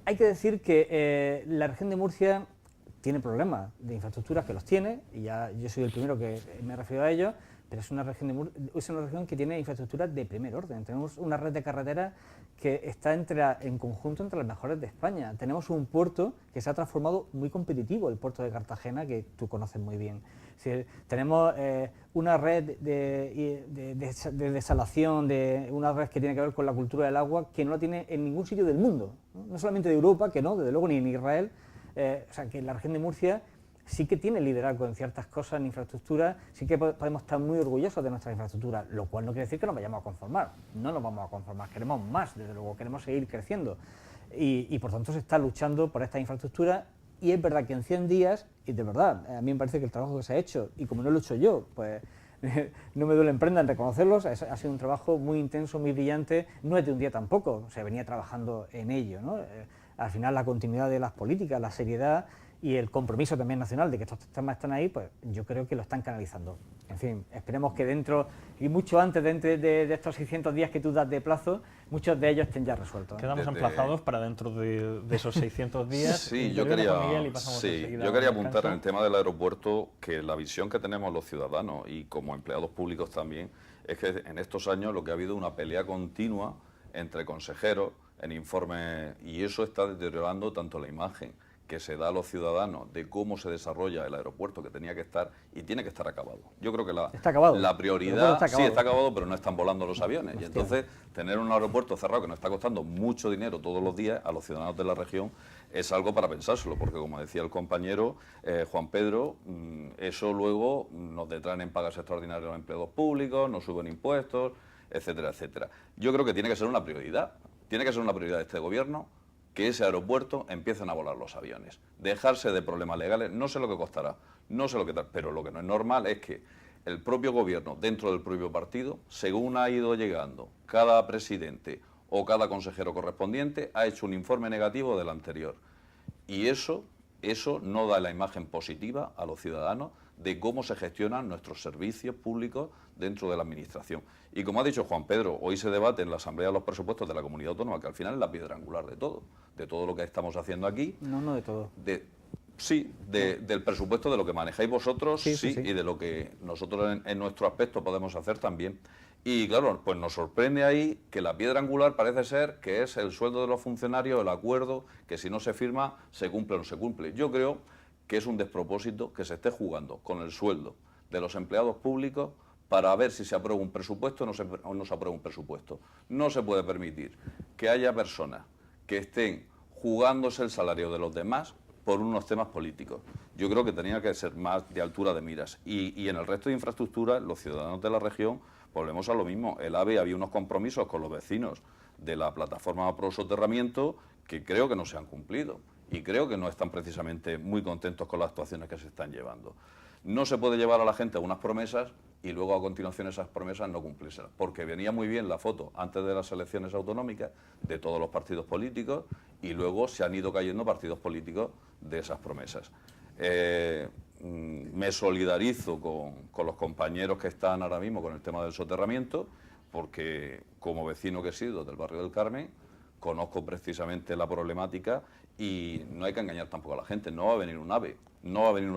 Hay que decir que la región de Murcia tiene problemas de infraestructura, que los tiene, y ya yo soy el primero que me he referido a ello, pero es una región que tiene infraestructuras de primer orden. Tenemos una red de carreteras que está en conjunto entre las mejores de España. Tenemos un puerto que se ha transformado muy competitivo, el puerto de Cartagena, que tú conoces muy bien. Tenemos una red de desalación, una red que tiene que ver con la cultura del agua, que no la tiene en ningún sitio del mundo, no solamente de Europa, que no, desde luego ni en Israel. O sea, que la región de Murcia sí que tiene liderazgo en ciertas cosas, en infraestructura, sí que podemos estar muy orgullosos de nuestra infraestructura, lo cual no quiere decir que nos vayamos a conformar, no nos vamos a conformar, queremos más, desde luego, queremos seguir creciendo y por tanto se está luchando por esta infraestructura y es verdad que en 100 días, y de verdad, a mí me parece que el trabajo que se ha hecho, y como no lo he hecho yo, pues no me duele en prenda en reconocerlos, ha sido un trabajo muy intenso, muy brillante, no es de un día tampoco, se venía trabajando en ello, ¿no? Al final la continuidad de las políticas, la seriedad y el compromiso también nacional de que estos temas están ahí, pues yo creo que lo están canalizando. En fin, esperemos que dentro, y mucho antes de estos 600 días que tú das de plazo, muchos de ellos estén ya resueltos. Quedamos emplazados para dentro de esos 600 días. Sí, yo quería apuntar en el tema del aeropuerto que la visión que tenemos los ciudadanos y como empleados públicos también es que en estos años lo que ha habido una pelea continua entre consejeros en informes y eso está deteriorando tanto la imagen que se da a los ciudadanos de cómo se desarrolla el aeropuerto, que tenía que estar y tiene que estar acabado. Yo creo que la prioridad, sí está acabado, pero no están volando los aviones. Hostia. Y entonces tener un aeropuerto cerrado que nos está costando mucho dinero todos los días a los ciudadanos de la región es algo para pensárselo, porque como decía el compañero Juan Pedro, eso luego nos detraen en pagas extraordinarias a los empleados públicos, nos suben impuestos, etcétera, etcétera. Yo creo que tiene que ser una prioridad, de este gobierno, que ese aeropuerto empiecen a volar los aviones, dejarse de problemas legales, no sé lo que costará, no sé lo que tal, pero lo que no es normal es que el propio gobierno, dentro del propio partido, según ha ido llegando cada presidente o cada consejero correspondiente, ha hecho un informe negativo del anterior. Y eso no da la imagen positiva a los ciudadanos de cómo se gestionan nuestros servicios públicos dentro de la Administración. Y como ha dicho Juan Pedro, hoy se debate en la Asamblea de los Presupuestos de la Comunidad Autónoma, que al final es la piedra angular de todo lo que estamos haciendo aquí. No de todo. Del presupuesto, de lo que manejáis vosotros, sí, y de lo que nosotros en nuestro aspecto podemos hacer también. Y claro, pues nos sorprende ahí que la piedra angular parece ser que es el sueldo de los funcionarios, el acuerdo, que si no se firma, se cumple o no se cumple. Yo creo que es un despropósito que se esté jugando con el sueldo de los empleados públicos para ver si se aprueba un presupuesto o no se aprueba un presupuesto. No se puede permitir que haya personas que estén jugándose el salario de los demás por unos temas políticos. Yo creo que tenía que ser más de altura de miras. Y en el resto de infraestructuras, los ciudadanos de la región, volvemos a lo mismo. El AVE había unos compromisos con los vecinos de la plataforma pro soterramiento que creo que no se han cumplido. Y creo que no están precisamente muy contentos con las actuaciones que se están llevando. No se puede llevar a la gente a unas promesas y luego a continuación esas promesas no cumplírselas, porque venía muy bien la foto antes de las elecciones autonómicas de todos los partidos políticos y luego se han ido cayendo partidos políticos de esas promesas. Me solidarizo con los compañeros que están ahora mismo con el tema del soterramiento, porque como vecino que he sido del barrio del Carmen, conozco precisamente la problemática y no hay que engañar tampoco a la gente, no va a venir un AVE, no va a venir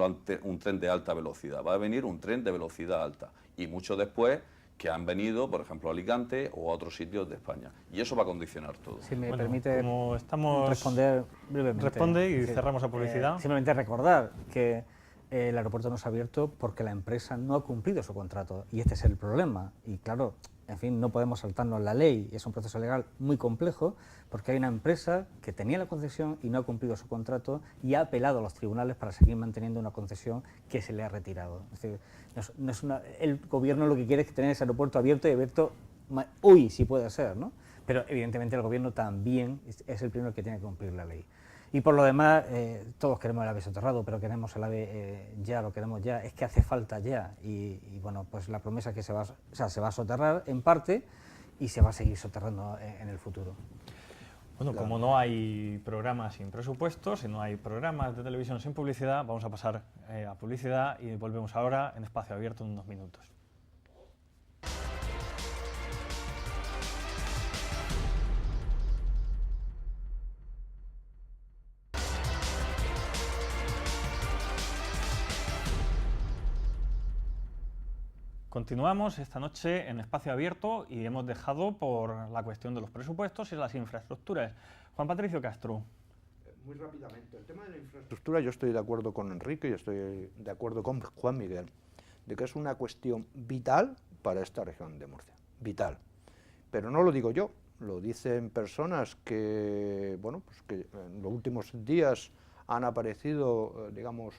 un tren de alta velocidad, va a venir un tren de velocidad alta y mucho después que han venido, por ejemplo, a Alicante o a otros sitios de España. Y eso va a condicionar todo. Si me permite como estamos responder brevemente. Responde y cerramos la publicidad. Simplemente recordar que el aeropuerto no se ha abierto porque la empresa no ha cumplido su contrato y este es el problema. Y claro, en fin, no podemos saltarnos la ley, es un proceso legal muy complejo porque hay una empresa que tenía la concesión y no ha cumplido su contrato y ha apelado a los tribunales para seguir manteniendo una concesión que se le ha retirado. Es decir, el gobierno lo que quiere es tener ese aeropuerto abierto y abierto hoy, si puede ser, ¿no? Pero evidentemente el gobierno también es el primero que tiene que cumplir la ley. Y por lo demás, todos queremos el AVE soterrado, pero queremos el AVE ya, lo queremos ya, es que hace falta ya. Y bueno, pues la promesa es que se va a soterrar en parte y se va a seguir soterrando en el futuro. Bueno, como no hay programas sin presupuestos y no hay programas de televisión sin publicidad, vamos a pasar a publicidad y volvemos ahora en Espacio Abierto en unos minutos. Continuamos esta noche en Espacio Abierto y hemos dejado por la cuestión de los presupuestos y las infraestructuras. Juan Patricio Castro. Muy rápidamente, el tema de la infraestructura, yo estoy de acuerdo con Enrique y estoy de acuerdo con Juan Miguel, de que es una cuestión vital para esta región de Murcia, vital. Pero no lo digo yo, lo dicen personas que, bueno, pues que en los últimos días han aparecido, digamos,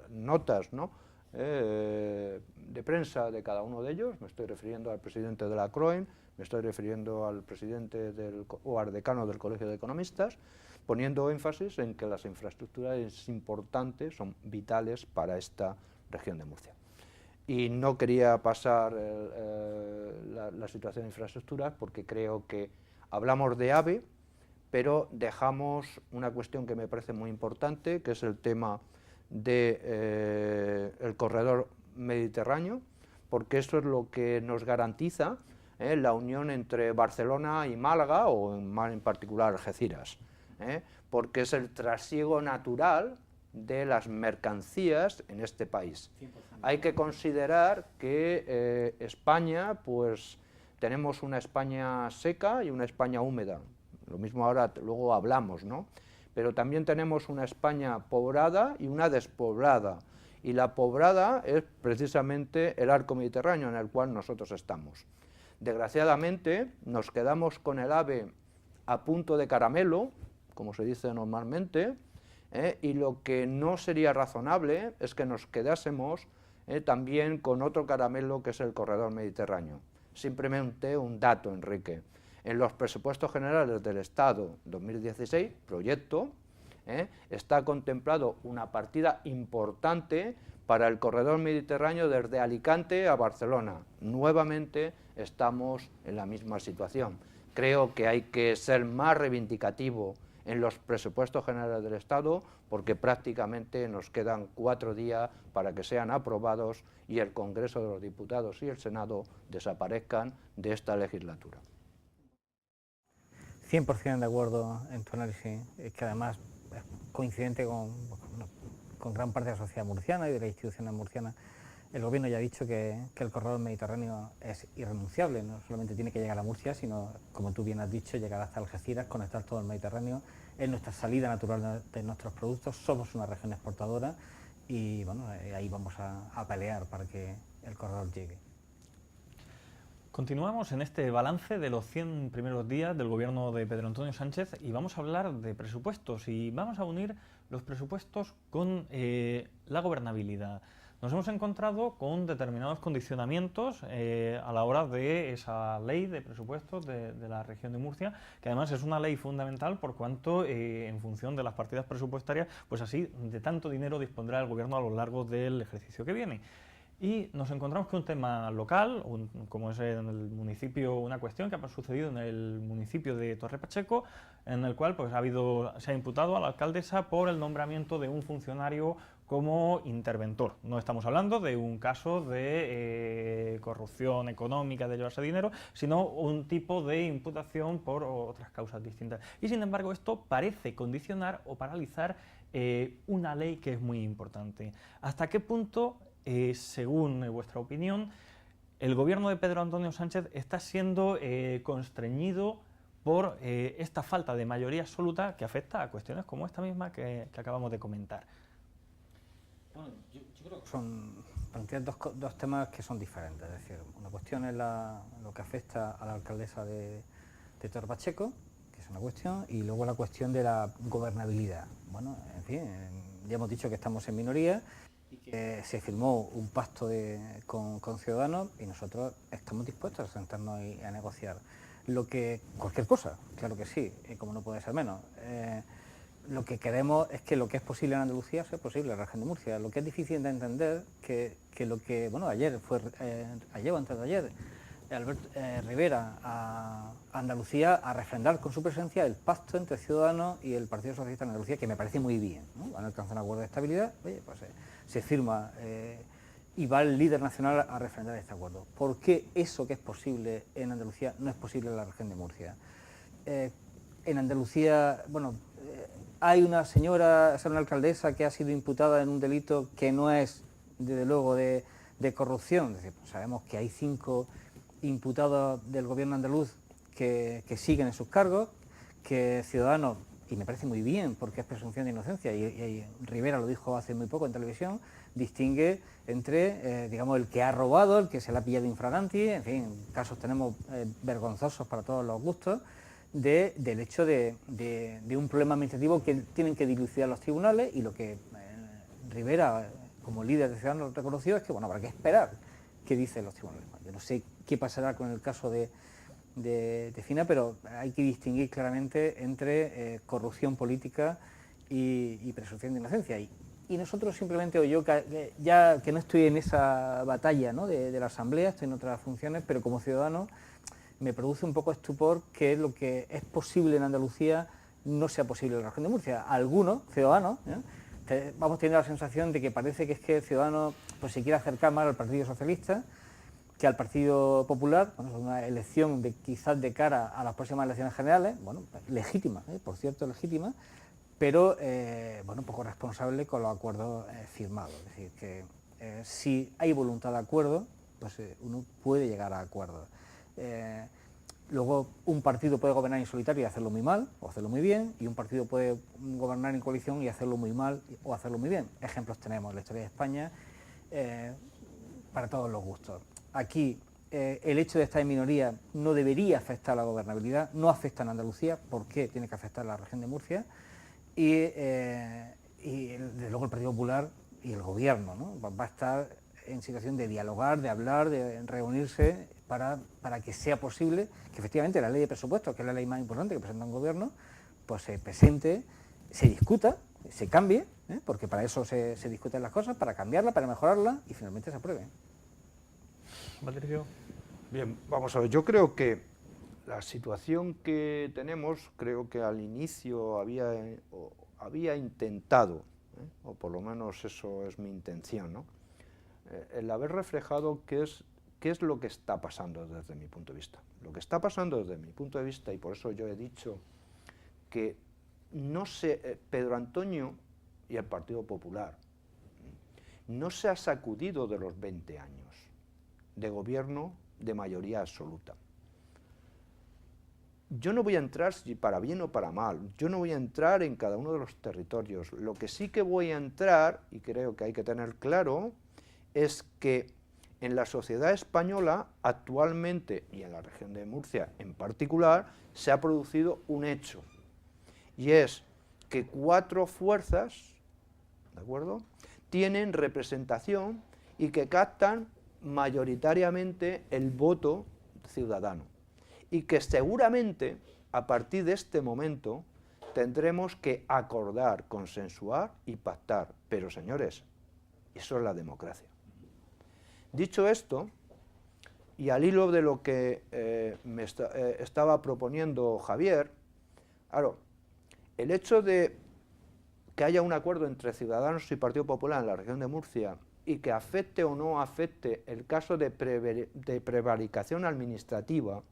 notas, ¿no?, de prensa de cada uno de ellos. Me estoy refiriendo al presidente de la CROEM, me estoy refiriendo al presidente o al decano del Colegio de Economistas, poniendo énfasis en que las infraestructuras importantes, son vitales para esta región de Murcia. Y no quería pasar la situación de infraestructuras porque creo que hablamos de AVE, pero dejamos una cuestión que me parece muy importante, que es el tema del corredor mediterráneo, porque eso es lo que nos garantiza la unión entre Barcelona y Málaga, o en particular Algeciras, porque es el trasiego natural de las mercancías en este país. 100%. Hay que considerar que España, pues tenemos una España seca y una España húmeda, lo mismo ahora luego hablamos, ¿no?, pero también tenemos una España poblada y una despoblada, y la poblada es precisamente el arco mediterráneo en el cual nosotros estamos. Desgraciadamente nos quedamos con el AVE a punto de caramelo, como se dice normalmente, y lo que no sería razonable es que nos quedásemos también con otro caramelo, que es el corredor mediterráneo. Simplemente un dato, Enrique: en los presupuestos generales del Estado 2016, proyecto, está contemplado una partida importante para el corredor mediterráneo desde Alicante a Barcelona. Nuevamente estamos en la misma situación. Creo que hay que ser más reivindicativo en los presupuestos generales del Estado, porque prácticamente nos quedan 4 días para que sean aprobados y el Congreso de los Diputados y el Senado desaparezcan de esta legislatura. 100% de acuerdo en tu análisis, que además es coincidente con gran parte de la sociedad murciana y de las instituciones murcianas. El Gobierno ya ha dicho que el corredor mediterráneo es irrenunciable, no solamente tiene que llegar a Murcia, sino, como tú bien has dicho, llegar hasta Algeciras, conectar todo el Mediterráneo, es nuestra salida natural de nuestros productos, somos una región exportadora y bueno, ahí vamos a pelear para que el corredor llegue. Continuamos en este balance de los 100 primeros días del gobierno de Pedro Antonio Sánchez y vamos a hablar de presupuestos y vamos a unir los presupuestos con la gobernabilidad. Nos hemos encontrado con determinados condicionamientos a la hora de esa ley de presupuestos de la región de Murcia, que además es una ley fundamental por cuanto en función de las partidas presupuestarias, pues así de tanto dinero dispondrá el gobierno a lo largo del ejercicio que viene. Y nos encontramos con un tema local, como es en el municipio, una cuestión que ha sucedido en el municipio de Torre Pacheco, en el cual pues, se ha imputado a la alcaldesa por el nombramiento de un funcionario como interventor. No estamos hablando de un caso de corrupción económica, de llevarse dinero, sino un tipo de imputación por otras causas distintas. Y sin embargo esto parece condicionar o paralizar una ley que es muy importante. ¿Hasta qué punto, según vuestra opinión, el gobierno de Pedro Antonio Sánchez está siendo constreñido por esta falta de mayoría absoluta que afecta a cuestiones como esta misma que acabamos de comentar? Bueno, yo creo que son dos temas que son diferentes. Es decir, una cuestión es lo que afecta a la alcaldesa de Torre Pacheco, que es una cuestión, y luego la cuestión de la gobernabilidad. Bueno, en fin, ya hemos dicho que estamos en minoría y que se firmó un pacto con Ciudadanos y nosotros estamos dispuestos a sentarnos y a negociar. Cualquier cosa, claro que sí, como no puede ser menos. Lo que queremos es que lo que es posible en Andalucía sea posible en la región de Murcia. Lo que es difícil de entender que ayer o antes de ayer, Albert Rivera a Andalucía a refrendar con su presencia el pacto entre Ciudadanos y el Partido Socialista de Andalucía, que me parece muy bien, ¿no? Han alcanzado un acuerdo de estabilidad, oye, pues se firma y va el líder nacional a refrendar este acuerdo. ¿Por qué eso que es posible en Andalucía no es posible en la región de Murcia? En Andalucía, hay una alcaldesa que ha sido imputada en un delito que no es, desde luego, de corrupción. Es decir, sabemos que hay 5 imputados del gobierno andaluz que siguen en sus cargos, que Ciudadanos, y me parece muy bien porque es presunción de inocencia, y Rivera lo dijo hace muy poco en televisión, distingue entre, el que ha robado, el que se la ha pillado infraganti, en fin, casos tenemos vergonzosos para todos los gustos, del hecho de un problema administrativo que tienen que dilucidar los tribunales, y lo que Rivera como líder de Ciudadanos reconoció, es que bueno, habrá que esperar qué dicen los tribunales. Yo no sé qué pasará con el caso de Fina, pero hay que distinguir claramente entre corrupción política y presunción de inocencia. Y nosotros simplemente, o yo, ya que no estoy en esa batalla, ¿no?, de la Asamblea, estoy en otras funciones, pero como ciudadano me produce un poco estupor que lo que es posible en Andalucía no sea posible en la región de Murcia. Algunos ciudadanos, vamos teniendo la sensación de que parece que es que el ciudadano pues, se quiere acercar más al Partido Socialista que al Partido Popular. Bueno, es una elección quizás de cara a las próximas elecciones generales, bueno, legítima, por cierto, legítima, pero bueno, poco responsable con los acuerdos firmados. Es decir, que si hay voluntad de acuerdo, pues uno puede llegar a acuerdos. Luego un partido puede gobernar en solitario y hacerlo muy mal o hacerlo muy bien, y un partido puede gobernar en coalición y hacerlo muy mal o hacerlo muy bien. Ejemplos tenemos en la historia de España para todos los gustos. Aquí el hecho de estar en minoría no debería afectar a la gobernabilidad, no afecta en Andalucía. ¿Por qué tiene que afectar a la región de Murcia? Y desde luego el Partido Popular y el Gobierno, ¿no?, va a estar en situación de dialogar, de hablar, de reunirse para que sea posible que efectivamente la ley de presupuestos, que es la ley más importante que presenta un gobierno, pues se presente, se discuta, se cambie, porque para eso se discuten las cosas, para cambiarla, para mejorarla y finalmente se apruebe. Patricio. Bien, vamos a ver, yo creo que la situación que tenemos, creo que al inicio había intentado, o por lo menos eso es mi intención, ¿no?, el haber reflejado qué es lo que está pasando desde mi punto de vista. Lo que está pasando desde mi punto de vista, y por eso yo he dicho que no sé, Pedro Antonio y el Partido Popular no se ha sacudido de los 20 años de gobierno de mayoría absoluta. Yo no voy a entrar si para bien o para mal, yo no voy a entrar en cada uno de los territorios. Lo que sí que voy a entrar, y creo que hay que tener claro, es que en la sociedad española actualmente, y en la región de Murcia en particular, se ha producido un hecho, y es que 4 fuerzas, ¿de acuerdo?, tienen representación y que captan mayoritariamente el voto ciudadano, y que seguramente a partir de este momento tendremos que acordar, consensuar y pactar. Pero señores, eso es la democracia. Dicho esto, y al hilo de lo que estaba proponiendo Javier, claro, el hecho de que haya un acuerdo entre Ciudadanos y Partido Popular en la región de Murcia y que afecte o no afecte el caso de prevaricación administrativa,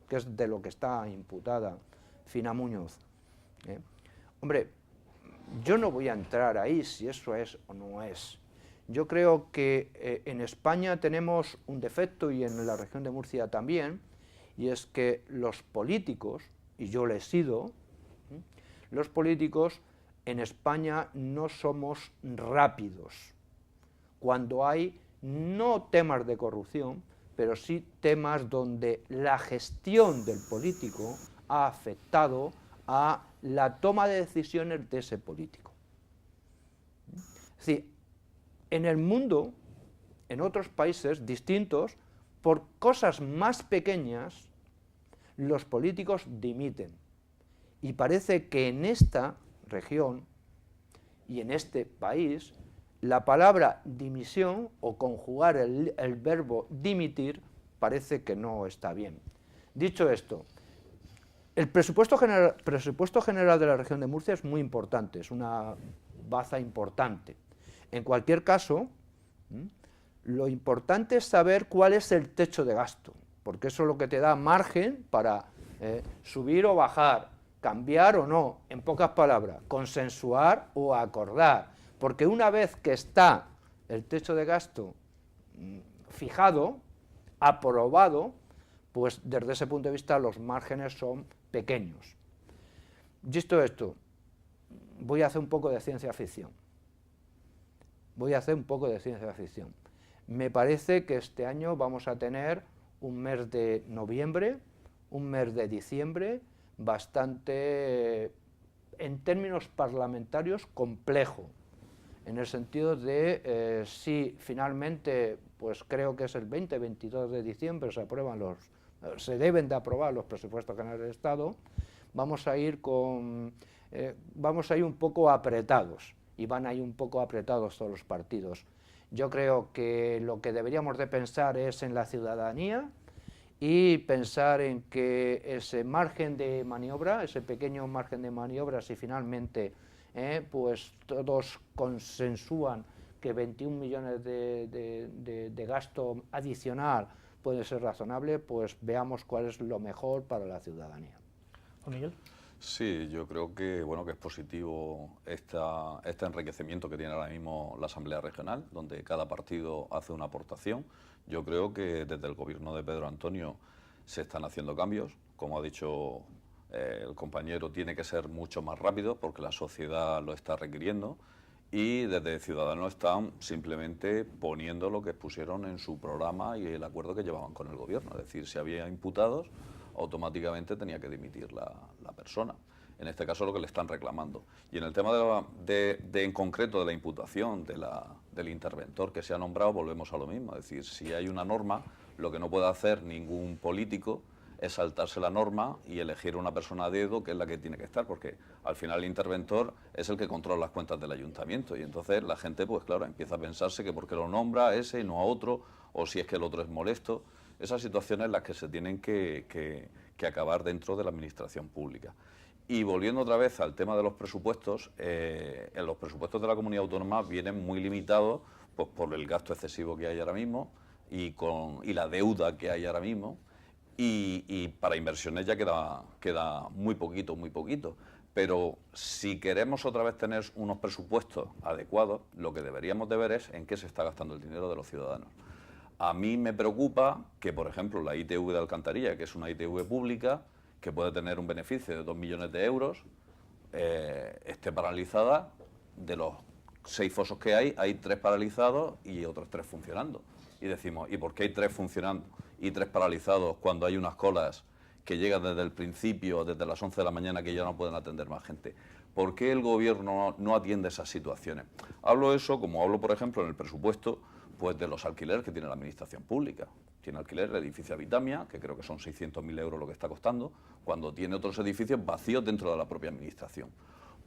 que es de lo que está imputada Fina Muñoz, hombre, yo no voy a entrar ahí si eso es o no es. Yo creo que en España tenemos un defecto, y en la región de Murcia también, y es que los políticos, y yo lo he sido, los políticos en España no somos rápidos cuando hay no temas de corrupción, pero sí temas donde la gestión del político ha afectado a la toma de decisiones de ese político. Es decir, en el mundo, en otros países distintos, por cosas más pequeñas, los políticos dimiten. Y parece que en esta región y en este país, la palabra dimisión o conjugar el verbo dimitir parece que no está bien. Dicho esto, el presupuesto general de la región de Murcia es muy importante, es una baza importante. En cualquier caso, lo importante es saber cuál es el techo de gasto, porque eso es lo que te da margen para subir o bajar, cambiar o no, en pocas palabras, consensuar o acordar, porque una vez que está el techo de gasto fijado, aprobado, pues desde ese punto de vista los márgenes son pequeños. Dicho esto, voy a hacer un poco de ciencia ficción. Me parece que este año vamos a tener un mes de noviembre, un mes de diciembre, bastante, en términos parlamentarios, complejo. en el sentido de si finalmente, pues creo que es el 20-22 de diciembre, se deben de aprobar los presupuestos generales del Estado, vamos a ir un poco apretados, y van a ir un poco apretados todos los partidos. Yo creo que lo que deberíamos de pensar es en la ciudadanía y pensar en que ese margen de maniobra, ese pequeño margen de maniobra, si finalmente pues todos consensúan que 21 millones de gasto adicional puede ser razonable, pues veamos cuál es lo mejor para la ciudadanía. Juan Miguel. Sí, yo creo que, bueno, que es positivo este enriquecimiento que tiene ahora mismo la Asamblea Regional, donde cada partido hace una aportación. Yo creo que desde el gobierno de Pedro Antonio se están haciendo cambios. Como ha dicho el compañero, tiene que ser mucho más rápido porque la sociedad lo está requiriendo, y desde Ciudadanos están simplemente poniendo lo que pusieron en su programa y el acuerdo que llevaban con el gobierno. Es decir, si había imputados, automáticamente tenía que dimitir la persona. En este caso lo que le están reclamando. Y en el tema en concreto de la imputación del interventor que se ha nombrado, volvemos a lo mismo. Es decir, si hay una norma, lo que no puede hacer ningún político es saltarse la norma y elegir una persona a dedo que es la que tiene que estar, porque al final el interventor es el que controla las cuentas del ayuntamiento, y entonces la gente, pues claro, empieza a pensarse que porque lo nombra a ese y no a otro, o si es que el otro es molesto. Esas situaciones en las que se tienen que acabar dentro de la administración pública. Y volviendo otra vez al tema de los presupuestos, en los presupuestos de la comunidad autónoma vienen muy limitados, pues, por el gasto excesivo que hay ahora mismo y la deuda que hay ahora mismo, y para inversiones ya queda muy poquito. Pero si queremos otra vez tener unos presupuestos adecuados, lo que deberíamos de ver es en qué se está gastando el dinero de los ciudadanos. A mí me preocupa que, por ejemplo, la ITV de Alcantarilla, que es una ITV pública, que puede tener un beneficio de 2 millones de euros, esté paralizada. De los 6 fosos que hay 3 paralizados y otros 3 funcionando. Y decimos, ¿y por qué hay 3 funcionando y 3 paralizados cuando hay unas colas que llegan desde el principio, desde las 11 de la mañana, que ya no pueden atender más gente? ¿Por qué el gobierno no atiende esas situaciones? Hablo eso, como hablo, por ejemplo, en el presupuesto, pues de los alquileres que tiene la administración pública. Tiene alquiler el edificio Habitamia, que creo que son 600.000 euros lo que está costando, cuando tiene otros edificios vacíos dentro de la propia administración.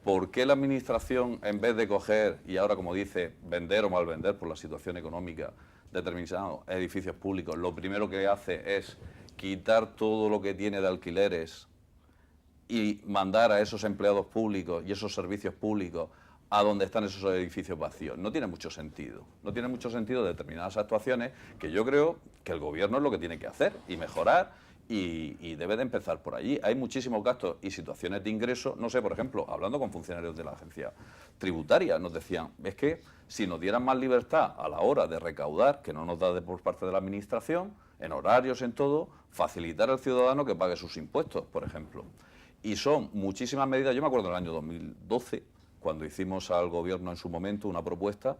¿Por qué la administración, en vez de coger y ahora, como dice, vender o malvender por la situación económica determinados edificios públicos, lo primero que hace es quitar todo lo que tiene de alquileres y mandar a esos empleados públicos y esos servicios públicos a donde están esos edificios vacíos? No tiene mucho sentido. No tiene mucho sentido determinadas actuaciones que yo creo que el gobierno es lo que tiene que hacer y mejorar, y debe de empezar por allí. Hay muchísimos gastos y situaciones de ingreso. No sé, por ejemplo, hablando con funcionarios de la agencia tributaria, nos decían, es que si nos dieran más libertad a la hora de recaudar, que no nos da por parte de la administración, en horarios, en todo, facilitar al ciudadano que pague sus impuestos, por ejemplo. Y son muchísimas medidas. Yo me acuerdo del año 2012, cuando hicimos al gobierno en su momento una propuesta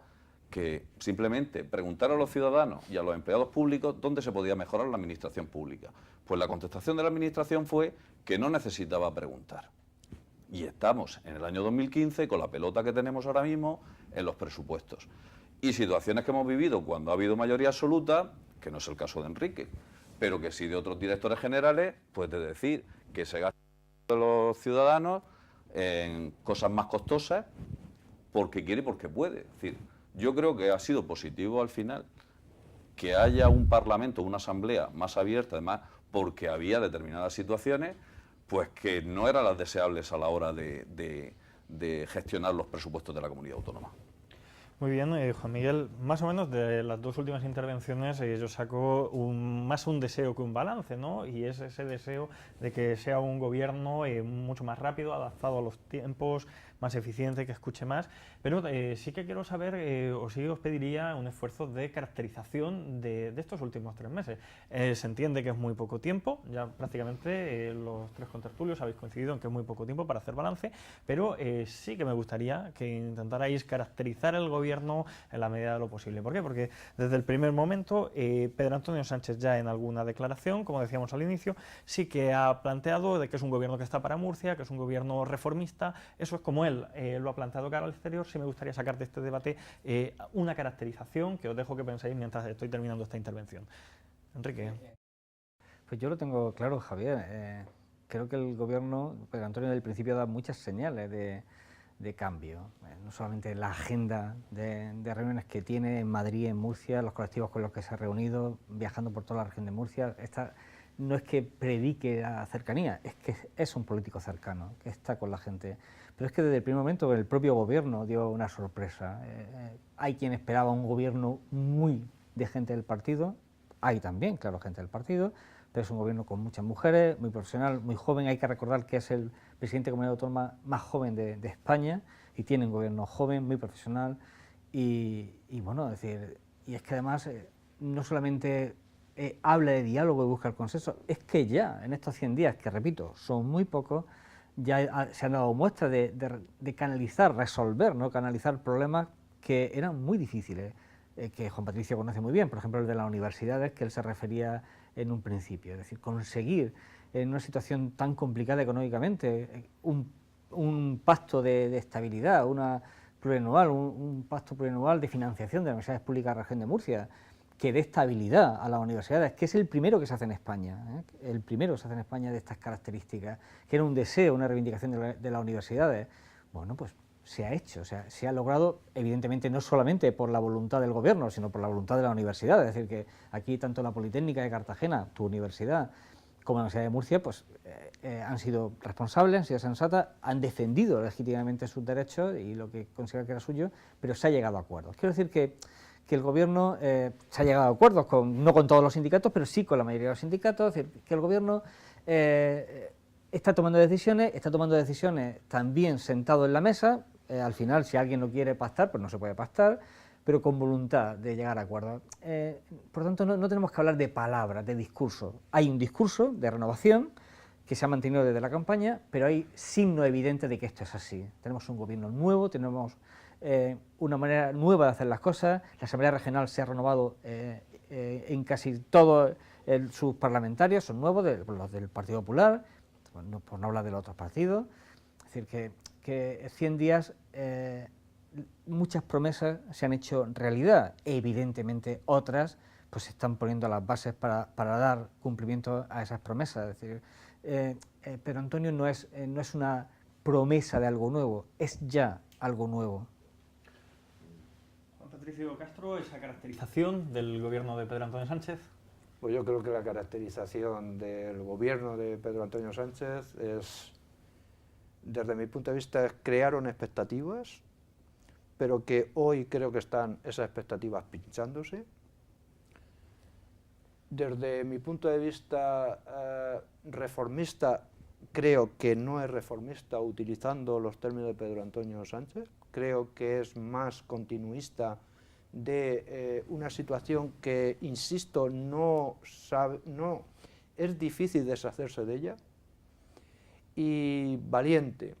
que simplemente preguntar a los ciudadanos y a los empleados públicos dónde se podía mejorar la administración pública. Pues la contestación de la administración fue que no necesitaba preguntar. Y estamos en el año 2015 con la pelota que tenemos ahora mismo en los presupuestos. Y situaciones que hemos vivido cuando ha habido mayoría absoluta, que no es el caso de Enrique, pero que sí de otros directores generales, pues de decir que se gastan los ciudadanos en cosas más costosas porque quiere y porque puede. Es decir, yo creo que ha sido positivo al final que haya un Parlamento, una Asamblea más abierta, además, porque había determinadas situaciones pues que no eran las deseables a la hora de gestionar los presupuestos de la comunidad autónoma. Muy bien, Juan Miguel, más o menos de las dos últimas intervenciones yo saco más un deseo que un balance, ¿no? Y es ese deseo de que sea un gobierno mucho más rápido, adaptado a los tiempos, más eficiente, que escuche más. Pero sí que quiero saber, o sí os pediría un esfuerzo de caracterización de estos últimos 3 meses. Se entiende que es muy poco tiempo, ya prácticamente los 3 contertulios habéis coincidido en que es muy poco tiempo para hacer balance, pero sí que me gustaría que intentarais caracterizar el gobierno gobierno en la medida de lo posible. ¿Por qué? Porque desde el primer momento Pedro Antonio Sánchez ya en alguna declaración, como decíamos al inicio, sí que ha planteado de que es un gobierno que está para Murcia, que es un gobierno reformista. Eso es como él lo ha planteado cara al exterior. Sí me gustaría sacar de este debate una caracterización que os dejo que penséis mientras estoy terminando esta intervención. Enrique. Pues yo lo tengo claro, Javier. Creo que el gobierno, Pedro Antonio, del principio da muchas señales de cambio. No solamente la agenda de reuniones que tiene en Madrid, en Murcia, los colectivos con los que se ha reunido, viajando por toda la región de Murcia. No es que predique la cercanía, es que es un político cercano, que está con la gente. Pero es que desde el primer momento el propio gobierno dio una sorpresa. Hay quien esperaba un gobierno muy de gente del partido, hay también, claro, gente del partido, pero es un gobierno con muchas mujeres, muy profesional, muy joven. Hay que recordar que es el presidente de comunidad autónoma más joven de España y tiene un gobierno joven, muy profesional y bueno, es decir, y es que además no solamente habla de diálogo y busca el consenso, es que ya en estos 100 días, que repito, son muy pocos, ya se han dado muestras de canalizar, resolver, ¿no? Canalizar problemas que eran muy difíciles, que Juan Patricio conoce muy bien, por ejemplo el de las universidades, que él se refería en un principio, es decir, conseguir en una situación tan complicada económicamente un pacto de estabilidad, un pacto plurianual de financiación de las universidades públicas de la región de Murcia, que dé estabilidad a las universidades, que es el primero que se hace en España, el primero que se hace en España de estas características, que era un deseo, una reivindicación de las universidades. Bueno, pues se ha hecho, o sea, se ha logrado, evidentemente no solamente por la voluntad del gobierno, sino por la voluntad de la universidad. Es decir, que aquí tanto la Politécnica de Cartagena, tu universidad, como la Universidad de Murcia, pues han sido responsables, han sido sensatas, han defendido legítimamente sus derechos y lo que consideran que era suyo, pero se ha llegado a acuerdos. Quiero decir que el gobierno se ha llegado a acuerdos, no con todos los sindicatos, pero sí con la mayoría de los sindicatos. Es decir, que el gobierno está tomando decisiones también sentado en la mesa. Al final, si alguien no quiere pactar, pues no se puede pactar, pero con voluntad de llegar a acuerdos. Por lo tanto, no tenemos que hablar de palabras, de discurso. Hay un discurso de renovación que se ha mantenido desde la campaña, pero hay signo evidente de que esto es así. Tenemos un gobierno nuevo, tenemos una manera nueva de hacer las cosas. La Asamblea Regional se ha renovado en casi todos sus parlamentarios, son nuevos, los del Partido Popular, por no hablar de los otros partidos. Es decir, que 100 días, muchas promesas se han hecho realidad. Evidentemente otras pues se están poniendo las bases para dar cumplimiento a esas promesas. Es decir, Pedro Antonio no es una promesa de algo nuevo, es ya algo nuevo. Juan Patricio Castro, esa caracterización del gobierno de Pedro Antonio Sánchez. Pues yo creo que la caracterización del gobierno de Pedro Antonio Sánchez es, desde mi punto de vista, crearon expectativas, pero que hoy creo que están esas expectativas pinchándose. Desde mi punto de vista reformista, creo que no es reformista utilizando los términos de Pedro Antonio Sánchez, creo que es más continuista de una situación que, insisto, no es difícil deshacerse de ella, y valiente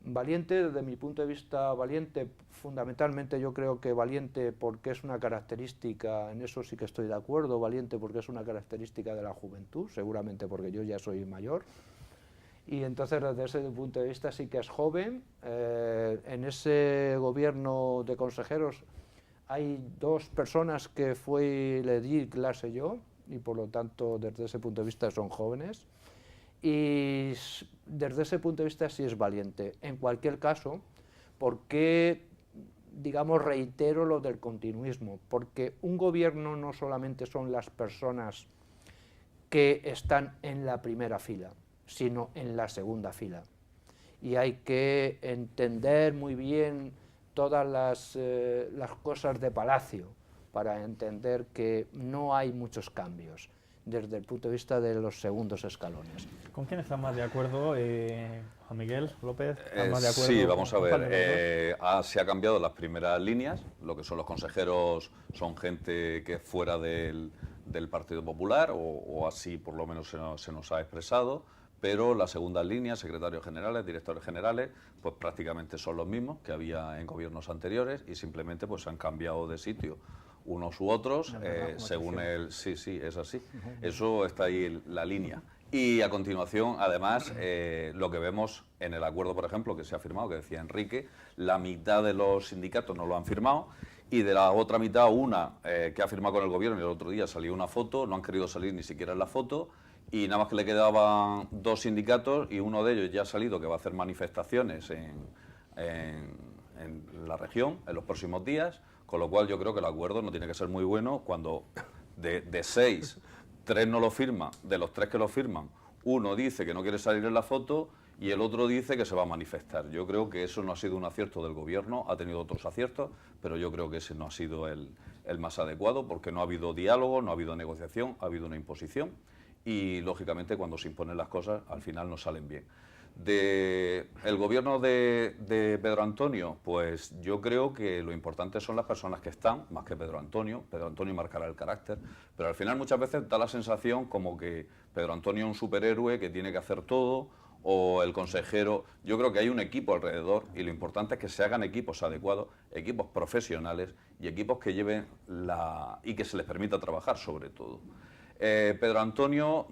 desde mi punto de vista, valiente fundamentalmente, yo creo que valiente porque es una característica, en eso sí que estoy de acuerdo, valiente porque es una característica de la juventud, seguramente porque yo ya soy mayor, y entonces desde ese punto de vista sí que es joven. En ese gobierno de consejeros hay 2 personas que le di clase yo, y por lo tanto desde ese punto de vista son jóvenes, y desde ese punto de vista sí es valiente. En cualquier caso, porque, digamos, reitero lo del continuismo, porque un gobierno no solamente son las personas que están en la primera fila, sino en la segunda fila. Y hay que entender muy bien todas las cosas de palacio para entender que no hay muchos cambios desde el punto de vista de los segundos escalones. ¿Con quién estás más de acuerdo, Juan Miguel López? ¿Estás más de acuerdo? Sí, vamos a ver. Se ha cambiado las primeras líneas. Lo que son los consejeros son gente que es fuera del Partido Popular, o así por lo menos se nos ha expresado, pero las segundas líneas, secretarios generales, directores generales, pues prácticamente son los mismos que había en gobiernos anteriores y simplemente pues se han cambiado de sitio unos u otros, según el... Sí, sí, es así. Eso está ahí la línea. Y a continuación, además, lo que vemos en el acuerdo, por ejemplo, que se ha firmado, que decía Enrique, la mitad de los sindicatos no lo han firmado y de la otra mitad, una que ha firmado con el gobierno y el otro día salió una foto, no han querido salir ni siquiera en la foto y nada más que le quedaban 2 sindicatos y uno de ellos ya ha salido que va a hacer manifestaciones en la región en los próximos días, con lo cual yo creo que el acuerdo no tiene que ser muy bueno cuando de 6, 3 no lo firman, de los 3 que lo firman, uno dice que no quiere salir en la foto y el otro dice que se va a manifestar. Yo creo que eso no ha sido un acierto del gobierno, ha tenido otros aciertos, pero yo creo que ese no ha sido el más adecuado porque no ha habido diálogo, no ha habido negociación, ha habido una imposición y lógicamente cuando se imponen las cosas al final no salen bien. El gobierno de Pedro Antonio, pues yo creo que lo importante son las personas que están, más que Pedro Antonio. Pedro Antonio marcará el carácter, pero al final muchas veces da la sensación como que Pedro Antonio es un superhéroe que tiene que hacer todo, o el consejero. Yo creo que hay un equipo alrededor y lo importante es que se hagan equipos adecuados, equipos profesionales y equipos que lleven y que se les permita trabajar sobre todo. Pedro Antonio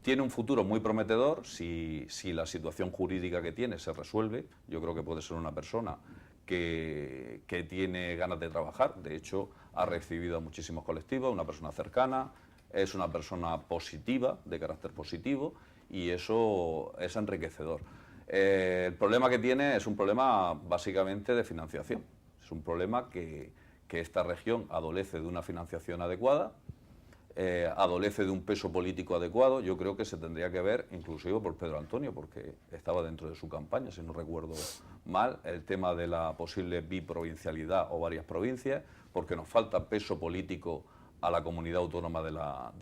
tiene un futuro muy prometedor si la situación jurídica que tiene se resuelve. Yo creo que puede ser una persona que tiene ganas de trabajar. De hecho, ha recibido a muchísimos colectivos, una persona cercana, es una persona positiva, de carácter positivo, y eso es enriquecedor. El problema que tiene es un problema básicamente de financiación. Es un problema que esta región adolece de una financiación adecuada, adolece de un peso político adecuado. Yo creo que se tendría que ver, inclusive por Pedro Antonio, porque estaba dentro de su campaña, si no recuerdo mal, el tema de la posible biprovincialidad o varias provincias, porque nos falta peso político a la comunidad autónoma de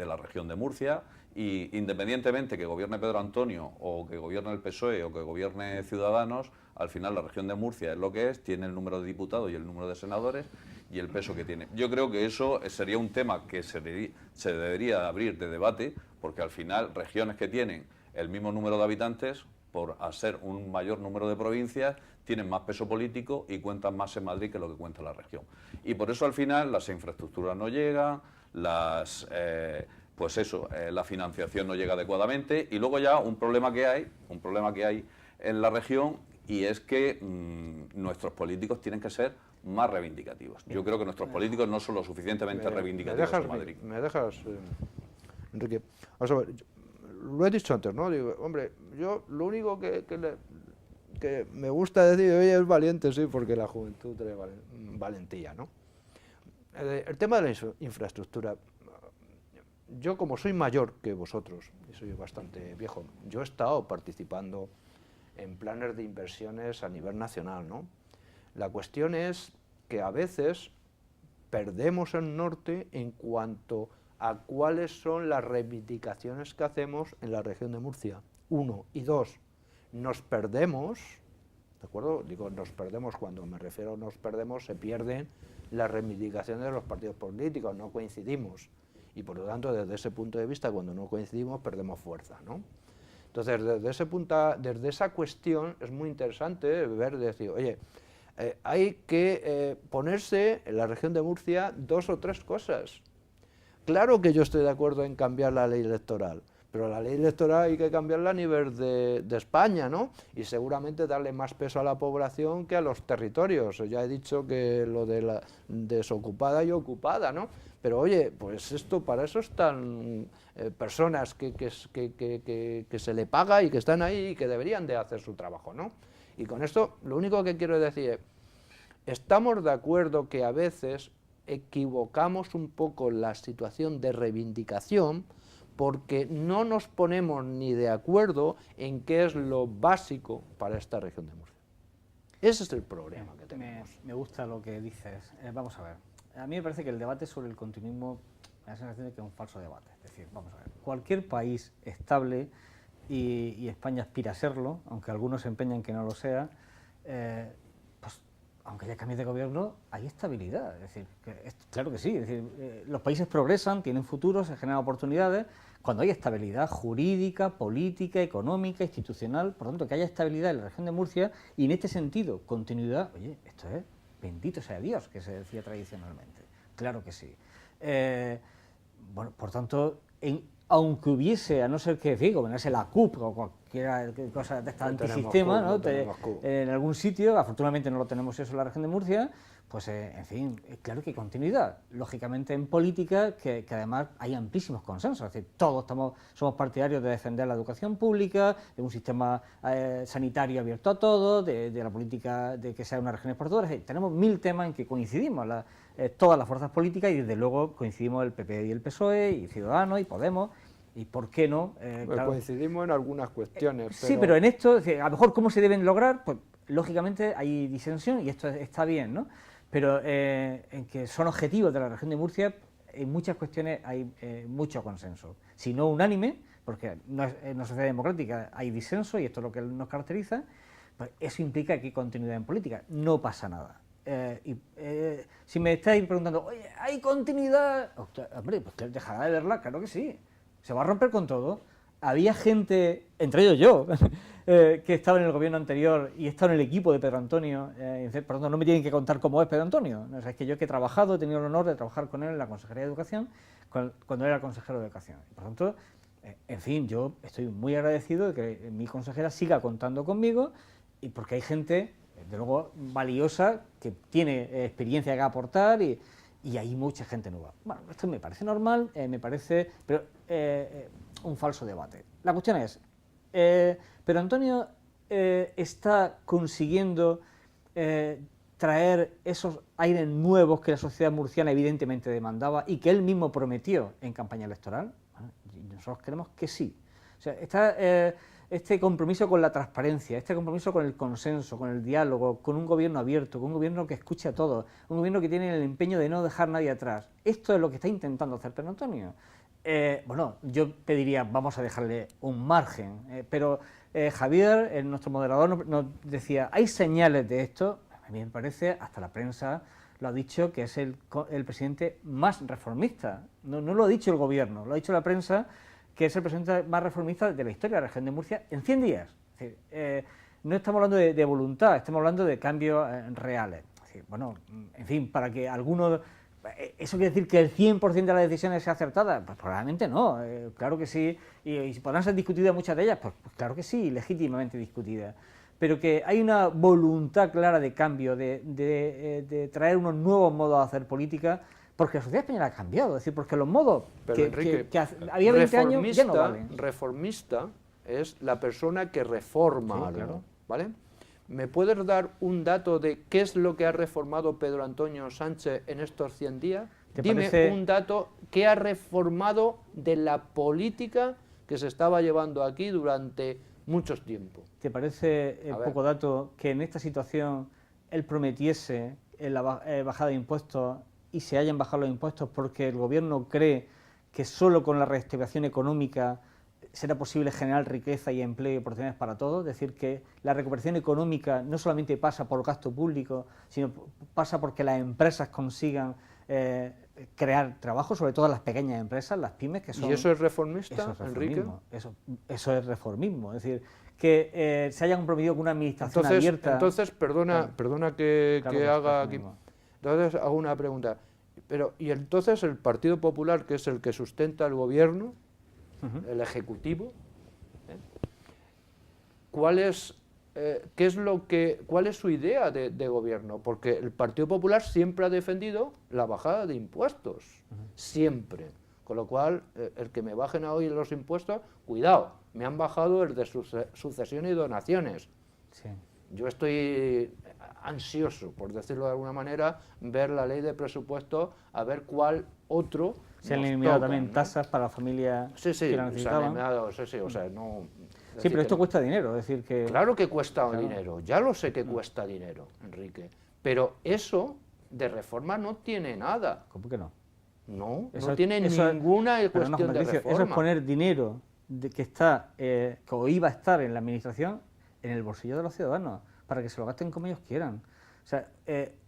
la región de Murcia, y independientemente que gobierne Pedro Antonio o que gobierne el PSOE o que gobierne Ciudadanos, al final la región de Murcia es lo que es, tiene el número de diputados y el número de senadores y el peso que tiene. Yo creo que eso sería un tema que se debería abrir de debate, porque al final regiones que tienen el mismo número de habitantes, por ser un mayor número de provincias, tienen más peso político y cuentan más en Madrid que lo que cuenta la región. Y por eso al final las infraestructuras no llegan, la financiación no llega adecuadamente, y luego ya un problema que hay en la región, y es que nuestros políticos tienen que ser más reivindicativos. Yo creo que nuestros políticos no son lo suficientemente reivindicativos en Madrid. ¿Me dejas, Enrique? Vamos a ver, lo he dicho antes, ¿no? Digo, hombre, yo lo único que me gusta decir, oye, es valiente, sí, porque la juventud trae valentía, ¿no? El tema de la infraestructura, yo como soy mayor que vosotros, y soy bastante viejo, yo he estado participando en planes de inversiones a nivel nacional, ¿no? La cuestión es que a veces perdemos el norte en cuanto a cuáles son las reivindicaciones que hacemos en la región de Murcia, 1, y 2, nos perdemos, ¿de acuerdo? Digo, nos perdemos, cuando me refiero a nos perdemos, se pierden las reivindicaciones de los partidos políticos, no coincidimos, y por lo tanto, desde ese punto de vista, cuando no coincidimos, perdemos fuerza, ¿no? Entonces, desde esa cuestión, es muy interesante ver, decir, oye, hay que ponerse en la región de Murcia 2 o 3 cosas. Claro que yo estoy de acuerdo en cambiar la ley electoral, pero la ley electoral hay que cambiarla a nivel de España, ¿no? Y seguramente darle más peso a la población que a los territorios. Ya he dicho que lo de la desocupada y ocupada, ¿no? Pero oye, pues para eso están personas que se le paga y que están ahí y que deberían de hacer su trabajo, ¿no? Y con esto lo único que quiero decir es, estamos de acuerdo que a veces equivocamos un poco la situación de reivindicación porque no nos ponemos ni de acuerdo en qué es lo básico para esta región de Murcia. Ese es el problema que tenemos. Me gusta lo que dices. Vamos a ver, a mí me parece que el debate sobre el continuismo me da la sensación de que es un falso debate. Es decir, vamos a ver, cualquier país estable, y España aspira a serlo, aunque algunos se empeñan en que no lo sea, pues aunque haya cambios de gobierno, hay estabilidad. Es decir, claro que sí, es decir, los países progresan, tienen futuro, se generan oportunidades. cuando hay estabilidad jurídica, política, económica, institucional, por lo tanto, que haya estabilidad en la región de Murcia y en este sentido, continuidad, oye, esto es bendito sea Dios, que se decía tradicionalmente, claro que sí. Bueno, por tanto, aunque hubiese, a no ser que, en fin, gobernase la CUP o cualquier cosa de esta antisistema, ¿no? En algún sitio, afortunadamente no lo tenemos eso en la región de Murcia, pues, en fin, claro que hay continuidad. Lógicamente en política, que además hay amplísimos consensos, es decir, todos somos partidarios de defender la educación pública, de un sistema sanitario abierto a todos, de la política de que sea una región exportadora, es decir, tenemos 1000 temas en que coincidimos todas las fuerzas políticas y desde luego coincidimos el PP y el PSOE y Ciudadanos y Podemos. ¿Y por qué no? Claro, coincidimos en algunas cuestiones. Sí, pero en esto, es decir, a lo mejor cómo se deben lograr, pues lógicamente hay disensión y esto está bien, ¿no? Pero en que son objetivos de la región de Murcia, en muchas cuestiones hay mucho consenso. Si no unánime, porque en una sociedad democrática hay disenso y esto es lo que nos caracteriza, pues eso implica que hay continuidad en política, no pasa nada. Si me estáis preguntando, oye, ¿hay continuidad? Hombre, pues dejará de verla, claro que sí. Se va a romper con todo. Había gente, entre ellos yo, que estaba en el gobierno anterior y estaba en el equipo de Pedro Antonio. Por lo tanto, no me tienen que contar cómo es Pedro Antonio. O sea, es que yo que he trabajado, he tenido el honor de trabajar con él en la Consejería de Educación, cuando era consejero de Educación. Por lo tanto, en fin, yo estoy muy agradecido de que mi consejera siga contando conmigo, y porque hay gente, de luego, valiosa, que tiene experiencia que aportar y hay mucha gente nueva. Bueno, esto me parece normal, me parece un falso debate. La cuestión es, Pedro Antonio está consiguiendo traer esos aires nuevos que la sociedad murciana evidentemente demandaba y que él mismo prometió en campaña electoral. Bueno, y nosotros creemos que sí. O sea, está este compromiso con la transparencia, este compromiso con el consenso, con el diálogo, con un gobierno abierto, con un gobierno que escuche a todos, un gobierno que tiene el empeño de no dejar a nadie atrás. Esto es lo que está intentando hacer Pedro Antonio. Bueno, yo pediría, vamos a dejarle un margen, pero Javier, nuestro moderador, nos decía, hay señales de esto. A mí me parece, hasta la prensa lo ha dicho, que es el presidente más reformista. No lo ha dicho el gobierno, lo ha dicho la prensa, que es el presidente más reformista de la historia de la región de Murcia en 100 días. Es decir, no estamos hablando de voluntad, estamos hablando de cambios reales. Es decir, bueno, en fin, para que algunos... ¿Eso quiere decir que el 100% de las decisiones sea acertada? Pues probablemente no, claro que sí, y podrán ser discutidas muchas de ellas, pues claro que sí, legítimamente discutidas, pero que hay una voluntad clara de cambio, de traer unos nuevos modos de hacer política, porque la sociedad española ha cambiado, es decir, porque los modos que había 20 años ya no valen. Reformista es la persona que reforma algo, claro. ¿Vale? ¿Me puedes dar un dato de qué es lo que ha reformado Pedro Antonio Sánchez en estos 100 días? Dime un dato que ha reformado de la política que se estaba llevando aquí durante muchos tiempos. ¿Te parece poco dato que en esta situación él prometiese la bajada de impuestos y se hayan bajado los impuestos porque el gobierno cree que solo con la reactivación económica será posible generar riqueza y empleo y oportunidades para todos? Es decir, que la recuperación económica no solamente pasa por gasto público, sino pasa porque las empresas consigan crear trabajo, sobre todo las pequeñas empresas, las pymes, que son... ¿Y eso es reformista, Enrique? Eso es reformismo, es decir, que se haya comprometido con una administración abierta... Entonces, perdona que haga aquí... Entonces hago una pregunta. Y entonces el Partido Popular, que es el que sustenta el gobierno, el Ejecutivo, ¿cuál es su idea de gobierno? Porque el Partido Popular siempre ha defendido la bajada de impuestos, siempre. Con lo cual, el que me bajen hoy los impuestos, cuidado, me han bajado el de sucesión y donaciones. Sí. Yo estoy ansioso, por decirlo de alguna manera, ver la ley de presupuesto, a ver cuál otro... Se han eliminado también tasas para las familias que la necesitaban. Sí, pero esto cuesta dinero, es decir que... Claro que cuesta dinero, ya lo sé que cuesta dinero, Enrique, pero eso de reforma no tiene nada. ¿Cómo que no? No tiene ninguna cuestión de reforma. Eso es poner dinero que está, que iba a estar en la administración, en el bolsillo de los ciudadanos, para que se lo gasten como ellos quieran. O sea,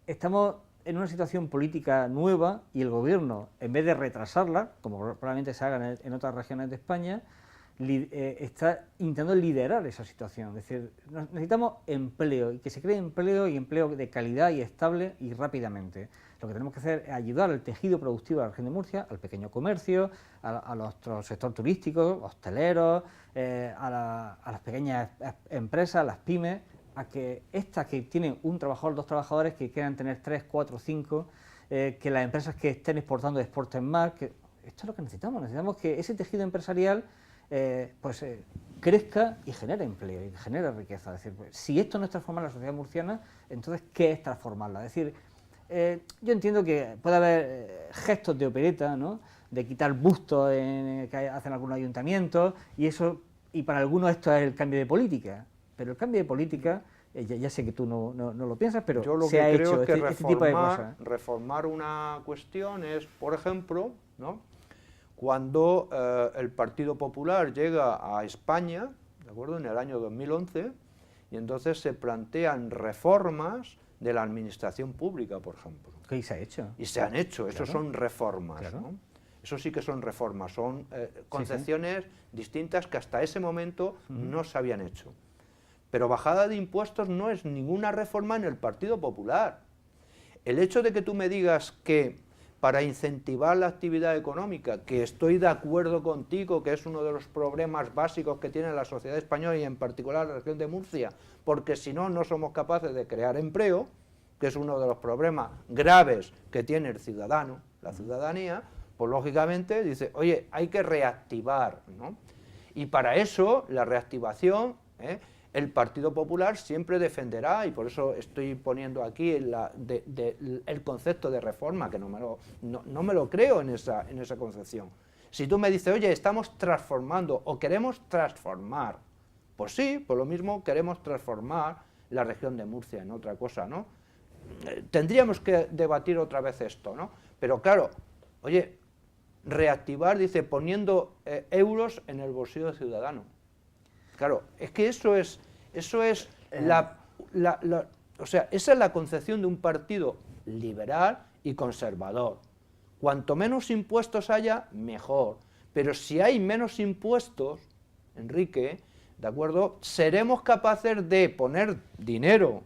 estamos en una situación política nueva y el gobierno, en vez de retrasarla, como probablemente se haga en otras regiones de España, está intentando liderar esa situación. Es decir, necesitamos empleo, y que se cree empleo y empleo de calidad y estable y rápidamente. Lo que tenemos que hacer es ayudar al tejido productivo de la región de Murcia, al pequeño comercio, al sector turístico, hosteleros, a las pequeñas empresas, a las pymes, a que estas que tienen un trabajador, dos trabajadores, que quieran tener 3, 4, 5, que las empresas que estén exportando exporten más. Esto es lo que necesitamos que ese tejido empresarial crezca y genere empleo y genere riqueza. Es decir, pues, si esto no es transformar la sociedad murciana, entonces, ¿qué es transformarla? Es decir, yo entiendo que puede haber gestos de opereta, ¿no?, de quitar bustos que hacen algunos ayuntamientos, y para algunos esto es el cambio de política, pero el cambio de política, ya sé que tú no lo piensas, pero yo lo se que ha creo hecho que este tipo de cosas. reformar una cuestión es, por ejemplo, ¿no?, cuando el Partido Popular llega a España, ¿de acuerdo?, en el año 2011, y entonces se plantean reformas de la administración pública, por ejemplo. ¿Qué se ha hecho? Y se han hecho, Claro. eso son reformas, Claro. ¿no? Eso sí que son reformas, son concepciones distintas que hasta ese momento no se habían hecho. Pero bajada de impuestos no es ninguna reforma en el Partido Popular. El hecho de que tú me digas que para incentivar la actividad económica, que estoy de acuerdo contigo, que es uno de los problemas básicos que tiene la sociedad española y en particular la región de Murcia, porque si no, no somos capaces de crear empleo, que es uno de los problemas graves que tiene el ciudadano, la ciudadanía, pues lógicamente dice, oye, hay que reactivar, ¿no? Y para eso, la reactivación, el Partido Popular siempre defenderá, y por eso estoy poniendo aquí el concepto de reforma, que no me lo creo en esa concepción. Si tú me dices, oye, estamos transformando o queremos transformar, pues sí, por lo mismo queremos transformar la región de Murcia en otra cosa, ¿no? Tendríamos que debatir otra vez esto, ¿no? Pero claro, oye, reactivar, dice, poniendo euros en el bolsillo del ciudadano. Claro, es que eso es o sea, esa es la concepción de un partido liberal y conservador. Cuanto menos impuestos haya, mejor. Pero si hay menos impuestos, Enrique, ¿de acuerdo?, seremos capaces de poner dinero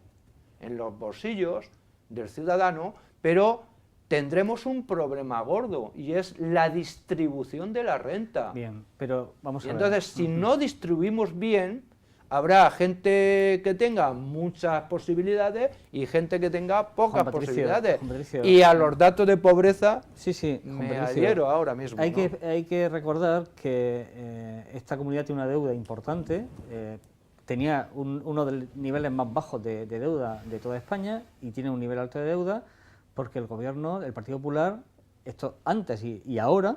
en los bolsillos del ciudadano, pero tendremos un problema gordo, y es la distribución de la renta. Bien, pero vamos a ver. Entonces, si no distribuimos bien, habrá gente que tenga muchas posibilidades y gente que tenga pocas posibilidades. Y a los datos de pobreza me adhiero ahora mismo. Hay que recordar que esta comunidad tiene una deuda importante, tenía uno de los niveles más bajos de deuda de toda España y tiene un nivel alto de deuda porque el gobierno, el Partido Popular, esto antes y ahora,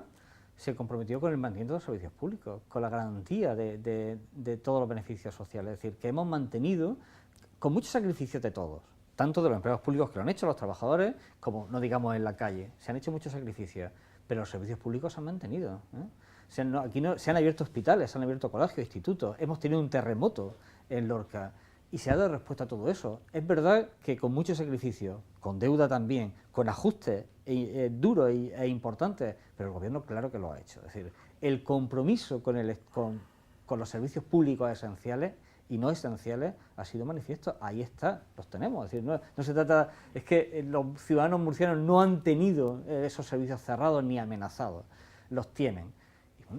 se comprometió con el mantenimiento de los servicios públicos, con la garantía de todos los beneficios sociales. Es decir, que hemos mantenido, con muchos sacrificios de todos, tanto de los empleados públicos que lo han hecho los trabajadores, como no digamos en la calle, se han hecho muchos sacrificios, pero los servicios públicos se han mantenido. Se han abierto hospitales, se han abierto colegios, institutos, hemos tenido un terremoto en Lorca, y se ha dado respuesta a todo eso. Es verdad que con mucho sacrificio, con deuda también, con ajustes duros e importantes, pero el gobierno claro que lo ha hecho. Es decir, el compromiso con los servicios públicos esenciales y no esenciales ha sido manifiesto. Ahí está, los tenemos. Es decir, no se trata, es que los ciudadanos murcianos no han tenido esos servicios cerrados ni amenazados, los tienen.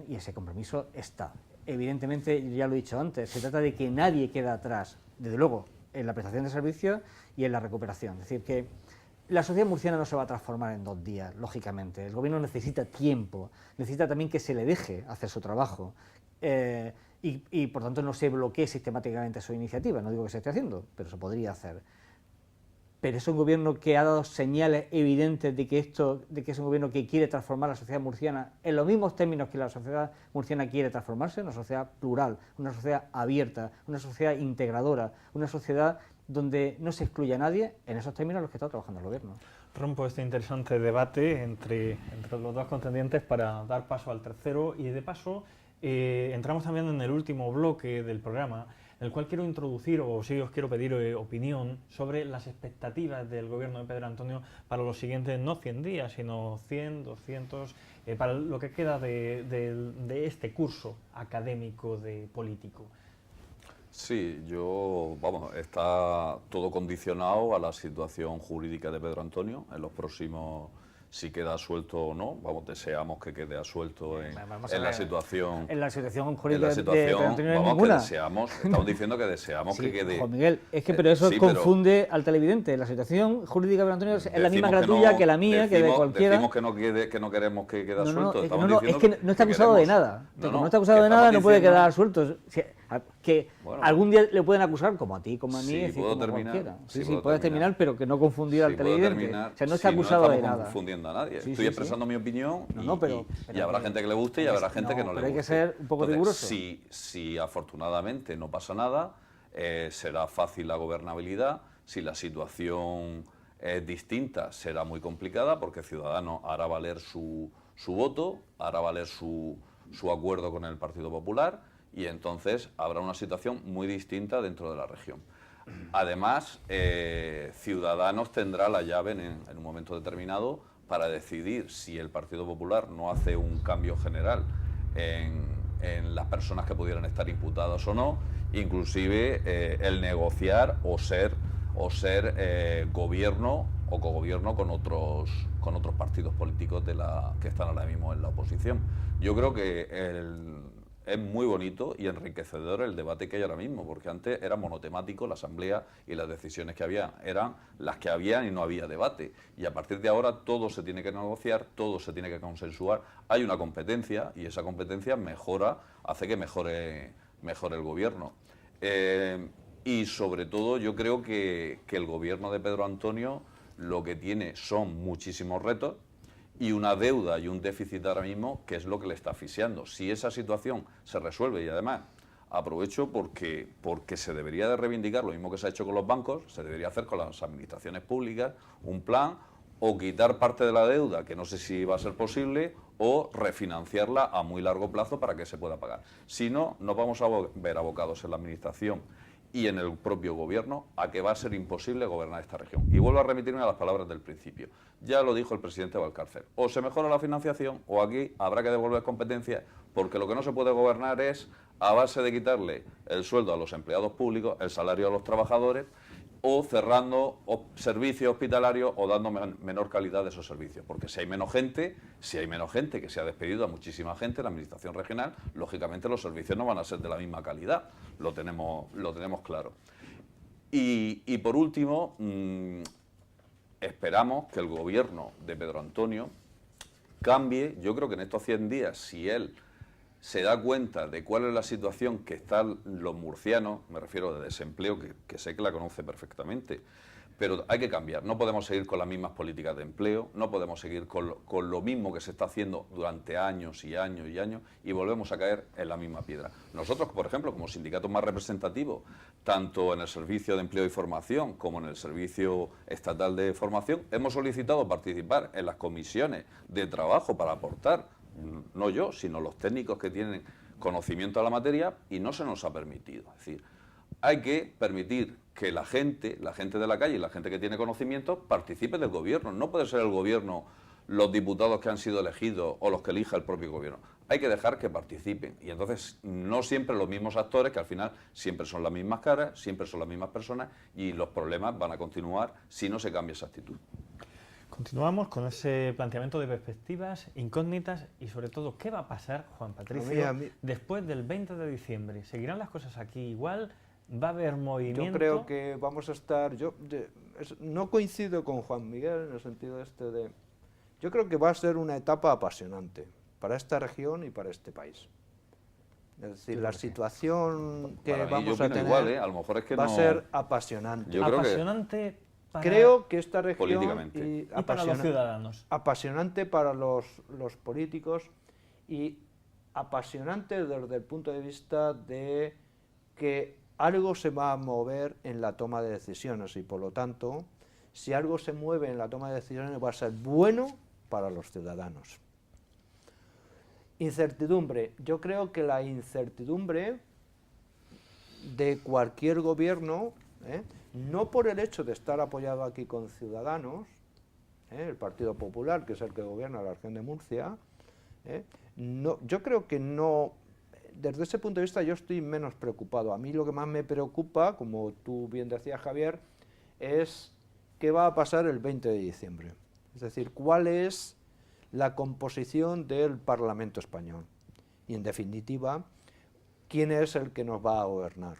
Y ese compromiso está. Evidentemente, ya lo he dicho antes, se trata de que nadie quede atrás, desde luego, en la prestación de servicios y en la recuperación. Es decir, que la sociedad murciana no se va a transformar en 2 días, lógicamente. El gobierno necesita tiempo, necesita también que se le deje hacer su trabajo y por tanto, no se bloquee sistemáticamente su iniciativa. No digo que se esté haciendo, pero se podría hacer. Pero es un gobierno que ha dado señales evidentes de que es un gobierno que quiere transformar la sociedad murciana en los mismos términos que la sociedad murciana quiere transformarse, una sociedad plural, una sociedad abierta, una sociedad integradora, una sociedad donde no se excluye a nadie, en esos términos en los que está trabajando el gobierno. Rompo este interesante debate entre los dos contendientes para dar paso al tercero, y de paso entramos también en el último bloque del programa. en el cual quiero introducir, o sí os quiero pedir opinión sobre las expectativas del gobierno de Pedro Antonio para los siguientes, no 100 días, sino 100, 200, para lo que queda de este curso académico de político. Sí, está todo condicionado a la situación jurídica de Pedro Antonio. En los próximos, si queda suelto o no, deseamos que quede asuelto en la situación. En la situación jurídica de Pedro Antonio no hay ninguna. Estamos diciendo que deseamos sí, que quede. Juan Miguel, es que pero eso confunde al televidente. La situación jurídica de Pedro Antonio es la misma que la tuya, que la mía, que de cualquiera. Decimos que no queremos que quede suelto. Es que no está acusado de nada. No está acusado de nada, no puede quedar suelto. Algún día le pueden acusar, como a ti, como a mí, sí, como terminar, cualquiera. Sí, puedes terminar, pero que no confundir al televidente. O sea, no está acusado de nada. No confundiendo a nadie. Estoy expresando mi opinión y habrá gente que le guste y habrá gente que no le guste. Pero hay que ser un poco riguroso. Si afortunadamente no pasa nada, será fácil la gobernabilidad. Si la situación es distinta, será muy complicada porque Ciudadanos hará valer su voto, hará valer su acuerdo con el Partido Popular. Y entonces habrá una situación muy distinta dentro de la región. Además, Ciudadanos tendrá la llave en un momento determinado para decidir si el Partido Popular no hace un cambio general en las personas que pudieran estar imputadas o no, inclusive el negociar o ser gobierno o cogobierno con otros partidos políticos que están ahora mismo en la oposición. Yo creo que es muy bonito y enriquecedor el debate que hay ahora mismo, porque antes era monotemático, la Asamblea y las decisiones que había eran las que habían y no había debate. Y a partir de ahora todo se tiene que negociar, todo se tiene que consensuar. Hay una competencia y esa competencia hace que mejore el gobierno. Y sobre todo yo creo que el gobierno de Pedro Antonio lo que tiene son muchísimos retos, y una deuda y un déficit ahora mismo que es lo que le está asfixiando. Si esa situación se resuelve, y además aprovecho porque se debería de reivindicar lo mismo que se ha hecho con los bancos, se debería hacer con las administraciones públicas, un plan, o quitar parte de la deuda, que no sé si va a ser posible, o refinanciarla a muy largo plazo para que se pueda pagar. Si no, nos vamos a ver abocados en la administración y en el propio gobierno a que va a ser imposible gobernar esta región. Y vuelvo a remitirme a las palabras del principio. Ya lo dijo el presidente Valcárcel. O se mejora la financiación o aquí habrá que devolver competencias, porque lo que no se puede gobernar es a base de quitarle el sueldo a los empleados públicos, el salario a los trabajadores, o cerrando servicios hospitalarios o dando menor calidad de esos servicios. Porque si hay menos gente que se ha despedido a muchísima gente en la administración regional, lógicamente los servicios no van a ser de la misma calidad, lo tenemos claro. Y por último, esperamos que el gobierno de Pedro Antonio cambie. Yo creo que en estos 100 días, si él se da cuenta de cuál es la situación que están los murcianos, me refiero de desempleo, que sé que la conoce perfectamente, pero hay que cambiar. No podemos seguir con las mismas políticas de empleo, no podemos seguir con lo mismo que se está haciendo durante años y años y años y volvemos a caer en la misma piedra. Nosotros, por ejemplo, como sindicato más representativo, tanto en el Servicio de Empleo y Formación como en el Servicio Estatal de Formación, hemos solicitado participar en las comisiones de trabajo para aportar, no yo, sino los técnicos que tienen conocimiento de la materia, y no se nos ha permitido. Es decir, hay que permitir que la gente de la calle y la gente que tiene conocimiento participe del gobierno. No puede ser el gobierno los diputados que han sido elegidos o los que elija el propio gobierno. Hay que dejar que participen. Y entonces no siempre los mismos actores, que al final siempre son las mismas caras, siempre son las mismas personas, y los problemas van a continuar si no se cambia esa actitud. Continuamos con ese planteamiento de perspectivas, incógnitas y sobre todo, ¿qué va a pasar, Juan Patricio, después del 20 de diciembre? ¿Seguirán las cosas aquí igual? ¿Va a haber movimiento? Yo creo que vamos a estar... no coincido con Juan Miguel en el sentido yo creo que va a ser una etapa apasionante para esta región y para este país. Es decir, la situación que vamos a tener igual, a lo mejor es que va a ser apasionante. Yo apasionante creo que esta región políticamente y para los ciudadanos. Apasionante para los políticos y apasionante desde el punto de vista de que algo se va a mover en la toma de decisiones y por lo tanto, si algo se mueve en la toma de decisiones va a ser bueno para los ciudadanos. Incertidumbre. Yo creo que la incertidumbre de cualquier gobierno, no por el hecho de estar apoyado aquí con Ciudadanos, el Partido Popular, que es el que gobierna la región de Murcia, no, yo creo que no, desde ese punto de vista yo estoy menos preocupado. A mí lo que más me preocupa, como tú bien decías, Javier, es qué va a pasar el 20 de diciembre. Es decir, cuál es la composición del Parlamento español. Y en definitiva, quién es el que nos va a gobernar.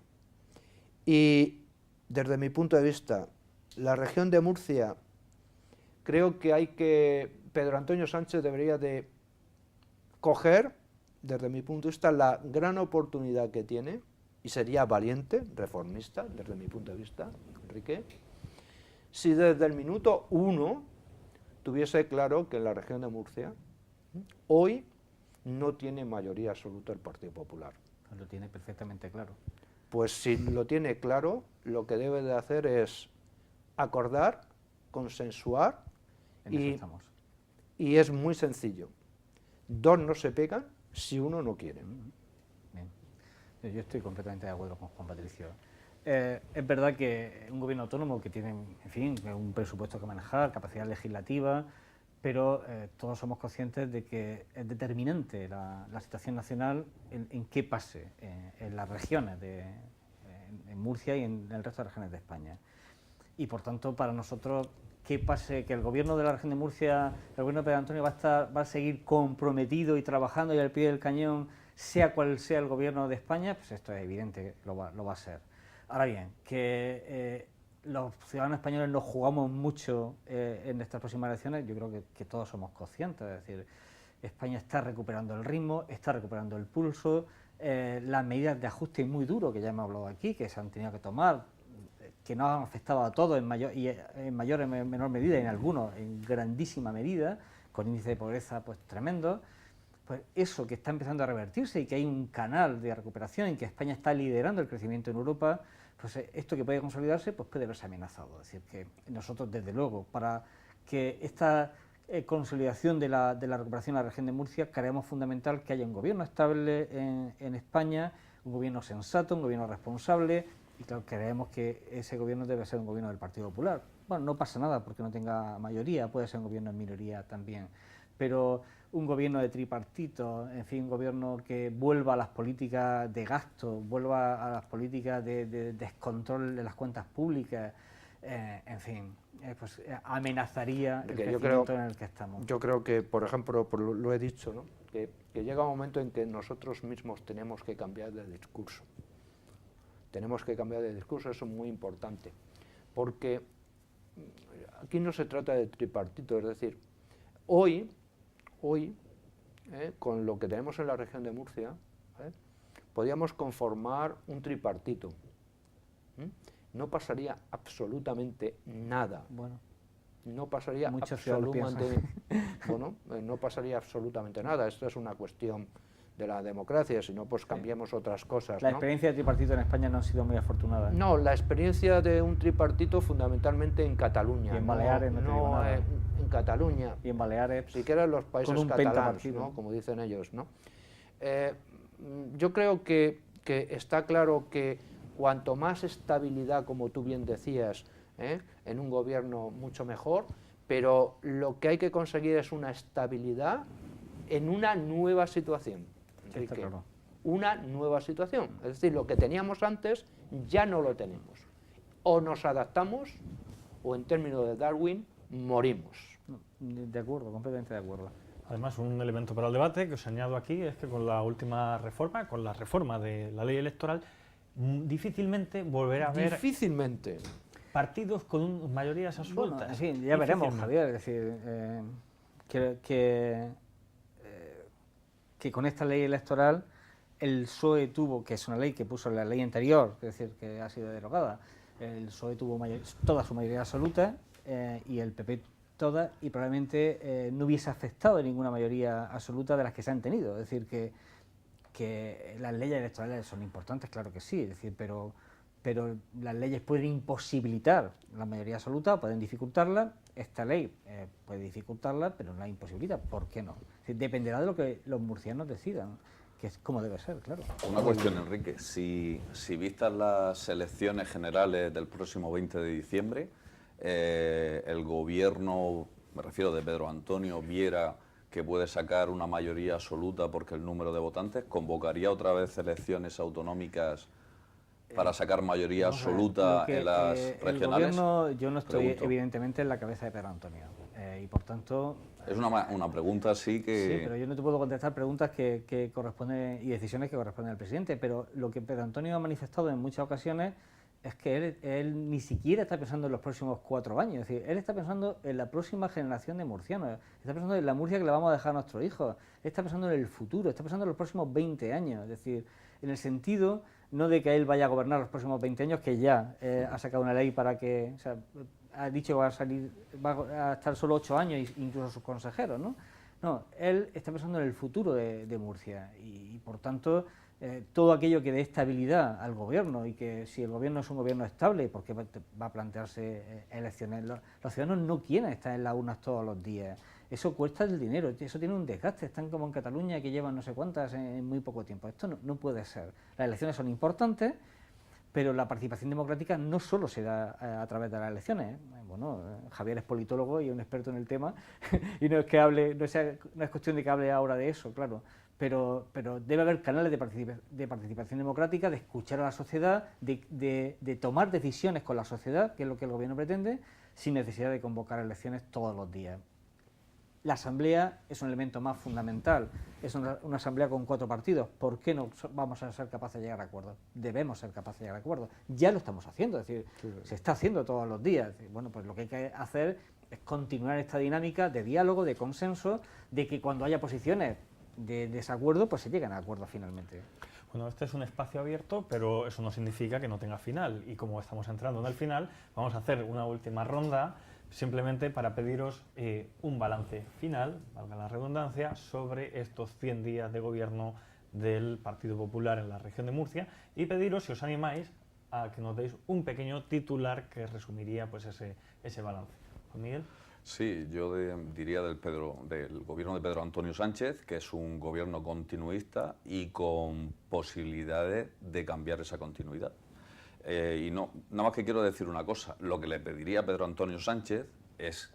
Y desde mi punto de vista, la región de Murcia, creo que Pedro Antonio Sánchez debería de coger, desde mi punto de vista, la gran oportunidad que tiene, y sería valiente, reformista, desde mi punto de vista, Enrique, si desde el minuto 1 tuviese claro que en la región de Murcia, hoy no tiene mayoría absoluta el Partido Popular. Lo tiene perfectamente claro. Pues si lo tiene claro, lo que debe de hacer es acordar, consensuar, y es muy sencillo. Dos no se pegan si uno no quiere. Bien. Yo estoy completamente de acuerdo con Juan Patricio. Es verdad que un gobierno autónomo que tiene, en fin, un presupuesto que manejar, capacidad legislativa, pero todos somos conscientes de que es determinante la situación nacional en qué pase en las regiones, en Murcia y en el resto de regiones de España. Y por tanto, para nosotros, que pase, que el gobierno de la región de Murcia, el gobierno de Pedro Antonio va a seguir comprometido y trabajando y al pie del cañón, sea cual sea el gobierno de España, pues esto es evidente, lo va a ser. Ahora bien, que los ciudadanos españoles nos jugamos mucho en estas próximas elecciones, yo creo que todos somos conscientes, es decir, España está recuperando el ritmo, está recuperando el pulso, las medidas de ajuste muy duro que ya hemos hablado aquí, que se han tenido que tomar, que nos han afectado a todos en mayor o menor medida, y en algunos en grandísima medida, con índice de pobreza pues tremendo, pues eso que está empezando a revertirse y que hay un canal de recuperación en que España está liderando el crecimiento en Europa, pues esto que puede consolidarse pues puede verse amenazado. Es decir, que nosotros desde luego, para que esta consolidación de la recuperación de la región de Murcia, creemos fundamental que haya un gobierno estable en España, un gobierno sensato, un gobierno responsable. Y claro, creemos que ese gobierno debe ser un gobierno del Partido Popular. Bueno, no pasa nada porque no tenga mayoría, puede ser un gobierno en minoría también, pero un gobierno de tripartito, en fin, un gobierno que vuelva a las políticas de gasto, vuelva a las políticas de descontrol de las cuentas públicas, en fin, pues amenazaría el crecimiento en el que estamos. Yo creo que, por ejemplo, lo he dicho, ¿no? que llega un momento en que nosotros mismos tenemos que cambiar de discurso. Tenemos que cambiar de discurso, eso es muy importante, porque aquí no se trata de tripartito, es decir, hoy con lo que tenemos en la región de Murcia, podríamos conformar un tripartito. No pasaría absolutamente nada. Bueno, no pasaría absolutamente, no pasaría absolutamente nada. Esto es una cuestión de la democracia, si no, pues cambiamos otras cosas. La experiencia de tripartito en España no ha sido muy afortunada. No, la experiencia de un tripartito fundamentalmente en Cataluña. Y en Baleares no nada. En Cataluña. Y en Baleares. Siquiera en los países catalanes, ¿no? Como dicen ellos, ¿no? Yo creo que está claro que cuanto más estabilidad, como tú bien decías, en un gobierno mucho mejor, pero lo que hay que conseguir es una estabilidad en una nueva situación. Enrique, claro. Una nueva situación, es decir, lo que teníamos antes ya no lo tenemos. O nos adaptamos o, en términos de Darwin, morimos. De acuerdo, completamente de acuerdo. Además, un elemento para el debate que os añado aquí es que con la última reforma, con la reforma de la ley electoral, difícilmente volverá a haber partidos con mayorías absolutas. Bueno, en fin, ya veremos, Javier, es decir, que con esta ley electoral el PSOE tuvo, que es una ley que puso la ley anterior, es decir, que ha sido derogada, el PSOE tuvo toda su mayoría absoluta y el PP toda, y probablemente no hubiese afectado ninguna mayoría absoluta de las que se han tenido. Es decir, que las leyes electorales son importantes, claro que sí, es decir, pero las leyes pueden imposibilitar la mayoría absoluta, pueden dificultarla. Esta ley puede dificultarla, pero no la imposibilita. ¿Por qué no? Es decir, dependerá de lo que los murcianos decidan, que es como debe ser, claro. Una cuestión, Enrique. Si vistas las elecciones generales del próximo 20 de diciembre, el gobierno, me refiero de Pedro Antonio, viera que puede sacar una mayoría absoluta porque el número de votantes, ¿convocaría otra vez elecciones autonómicas para sacar mayoría absoluta en las regionales? El gobierno, yo no estoy Pregunto. evidentemente en la cabeza de Pedro Antonio y por tanto... Es una pregunta así que... Sí, pero yo no te puedo contestar preguntas que corresponden y decisiones que corresponden al presidente, pero lo que Pedro Antonio ha manifestado en muchas ocasiones es que él ni siquiera está pensando en los próximos 4 años, es decir, él está pensando en la próxima generación de murcianos, está pensando en la Murcia que le vamos a dejar a nuestros hijos, está pensando en el futuro, está pensando en los próximos 20 años, es decir, en el sentido no de que él vaya a gobernar los próximos 20 años, que ya ha sacado una ley para que, o sea, ha dicho que va a estar solo 8 años, incluso sus consejeros, ¿no? No, él está pensando en el futuro de Murcia y por tanto todo aquello que dé estabilidad al gobierno y que si el gobierno es un gobierno estable, porque va a plantearse elecciones, los ciudadanos no quieren estar en las urnas todos los días, eso cuesta el dinero, eso tiene un desgaste, están como en Cataluña que llevan no sé cuántas en muy poco tiempo, esto no puede ser, las elecciones son importantes, pero la participación democrática no solo se da a través de las elecciones. Bueno, Javier es politólogo y es un experto en el tema, y no es que hable, no es cuestión de que hable ahora de eso, claro, pero debe haber canales de participación democrática, de escuchar a la sociedad, de tomar decisiones con la sociedad, que es lo que el gobierno pretende, sin necesidad de convocar elecciones todos los días. La asamblea es un elemento más fundamental, es una asamblea con 4 partidos. ¿Por qué no vamos a ser capaces de llegar a acuerdos? Debemos ser capaces de llegar a acuerdos. Ya lo estamos haciendo, es decir, se está haciendo todos los días. Es decir, bueno, pues lo que hay que hacer es continuar esta dinámica de diálogo, de consenso, de que cuando haya posiciones de desacuerdo, pues se lleguen a acuerdos finalmente. Bueno, este es un espacio abierto, pero eso no significa que no tenga final. Y como estamos entrando en el final, vamos a hacer una última ronda, simplemente para pediros un balance final, valga la redundancia, sobre estos 100 días de gobierno del Partido Popular en la región de Murcia y pediros, si os animáis, a que nos deis un pequeño titular que resumiría pues ese balance. Juan Miguel. Sí, yo diría del gobierno de Pedro Antonio Sánchez, que es un gobierno continuista y con posibilidades de cambiar esa continuidad. Y nada más que quiero decir una cosa, lo que le pediría a Pedro Antonio Sánchez es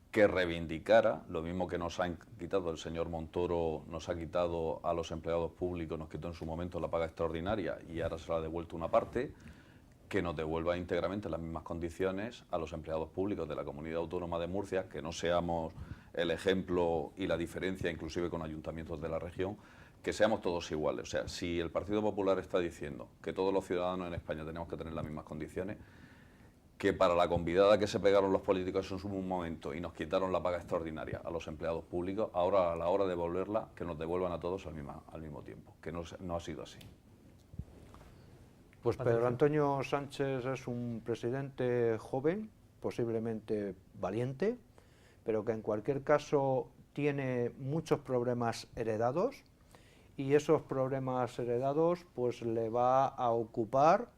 que reivindicara, lo mismo que nos han quitado el señor Montoro, nos ha quitado a los empleados públicos, nos quitó en su momento la paga extraordinaria y ahora se la ha devuelto una parte, que nos devuelva íntegramente las mismas condiciones a los empleados públicos de la Comunidad Autónoma de Murcia, que no seamos el ejemplo y la diferencia inclusive con ayuntamientos de la región, que seamos todos iguales. O sea, si el Partido Popular está diciendo que todos los ciudadanos en España tenemos que tener las mismas condiciones, que para la convidada que se pegaron los políticos en su momento y nos quitaron la paga extraordinaria a los empleados públicos, ahora a la hora de devolverla, que nos devuelvan a todos al mismo tiempo, que no ha sido así. Pues Pedro Antonio Sánchez es un presidente joven, posiblemente valiente, pero que en cualquier caso tiene muchos problemas heredados, y esos problemas heredados pues le va a ocupar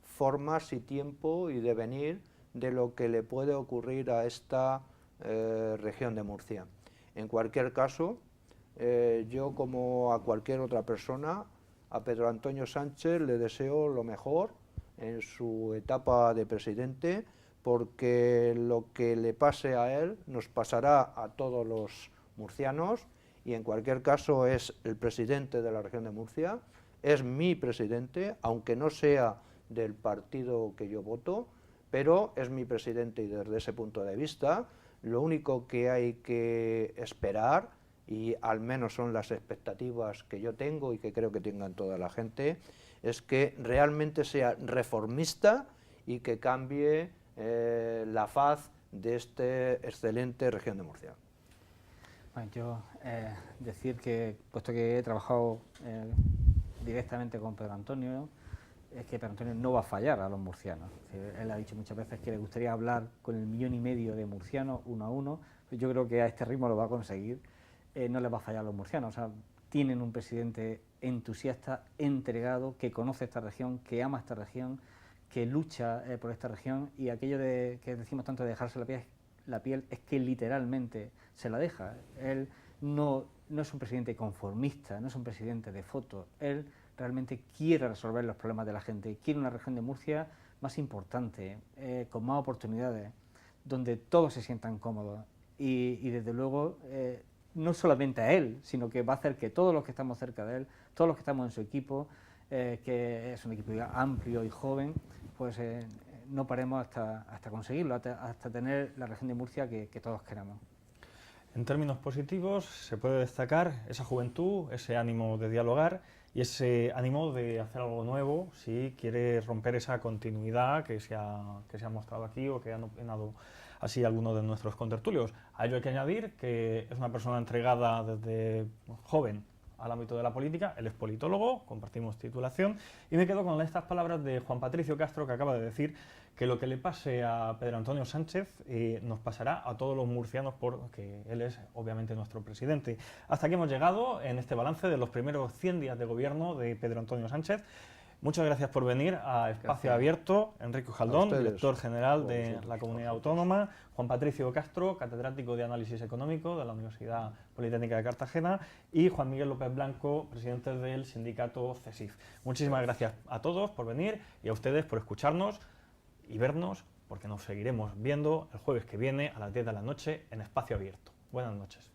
formas y tiempo y devenir de lo que le puede ocurrir a esta región de Murcia. En cualquier caso, yo como a cualquier otra persona, a Pedro Antonio Sánchez le deseo lo mejor en su etapa de presidente, porque lo que le pase a él nos pasará a todos los murcianos, y en cualquier caso es el presidente de la región de Murcia, es mi presidente, aunque no sea del partido que yo voto, pero es mi presidente y desde ese punto de vista lo único que hay que esperar, y al menos son las expectativas que yo tengo y que creo que tengan toda la gente, es que realmente sea reformista y que cambie la faz de esta excelente región de Murcia. Bueno, yo decir que, puesto que he trabajado directamente con Pedro Antonio, es que Pedro Antonio no va a fallar a los murcianos. Él ha dicho muchas veces que le gustaría hablar con el 1,5 millones de murcianos uno a uno. Yo creo que a este ritmo lo va a conseguir. No les va a fallar a los murcianos. O sea, tienen un presidente entusiasta, entregado, que conoce esta región, que ama esta región, que lucha por esta región, y aquello que decimos tanto de dejarse la piel es que literalmente se la deja. Él no no es un presidente conformista, no es un presidente de foto. Él realmente quiere resolver los problemas de la gente, quiere una región de Murcia más importante, con más oportunidades, donde todos se sientan cómodos y desde luego no solamente a él, sino que va a hacer que todos los que estamos cerca de él, todos los que estamos en su equipo, que es un equipo ya amplio y joven, pues no paremos hasta conseguirlo, hasta tener la región de Murcia que todos queramos. En términos positivos se puede destacar esa juventud, ese ánimo de dialogar y ese ánimo de hacer algo nuevo si quiere romper esa continuidad que se ha mostrado aquí o que han opinado así algunos de nuestros contertulios. A ello hay que añadir que es una persona entregada desde joven al ámbito de la política, él es politólogo, compartimos titulación, y me quedo con estas palabras de Juan Patricio Castro, que acaba de decir que lo que le pase a Pedro Antonio Sánchez nos pasará a todos los murcianos, porque él es obviamente nuestro presidente. Hasta aquí hemos llegado en este balance de los primeros 100 días de gobierno de Pedro Antonio Sánchez. Muchas gracias por venir a Espacio Abierto. Enrique Ujaldón, director general de la Comunidad Autónoma, Juan Patricio Castro, catedrático de Análisis Económico de la Universidad Politécnica de Cartagena, y Juan Miguel López Blanco, presidente del sindicato CESIF. Muchísimas gracias a todos por venir y a ustedes por escucharnos y vernos, porque nos seguiremos viendo el jueves que viene a las 10 de la noche en Espacio Abierto. Buenas noches.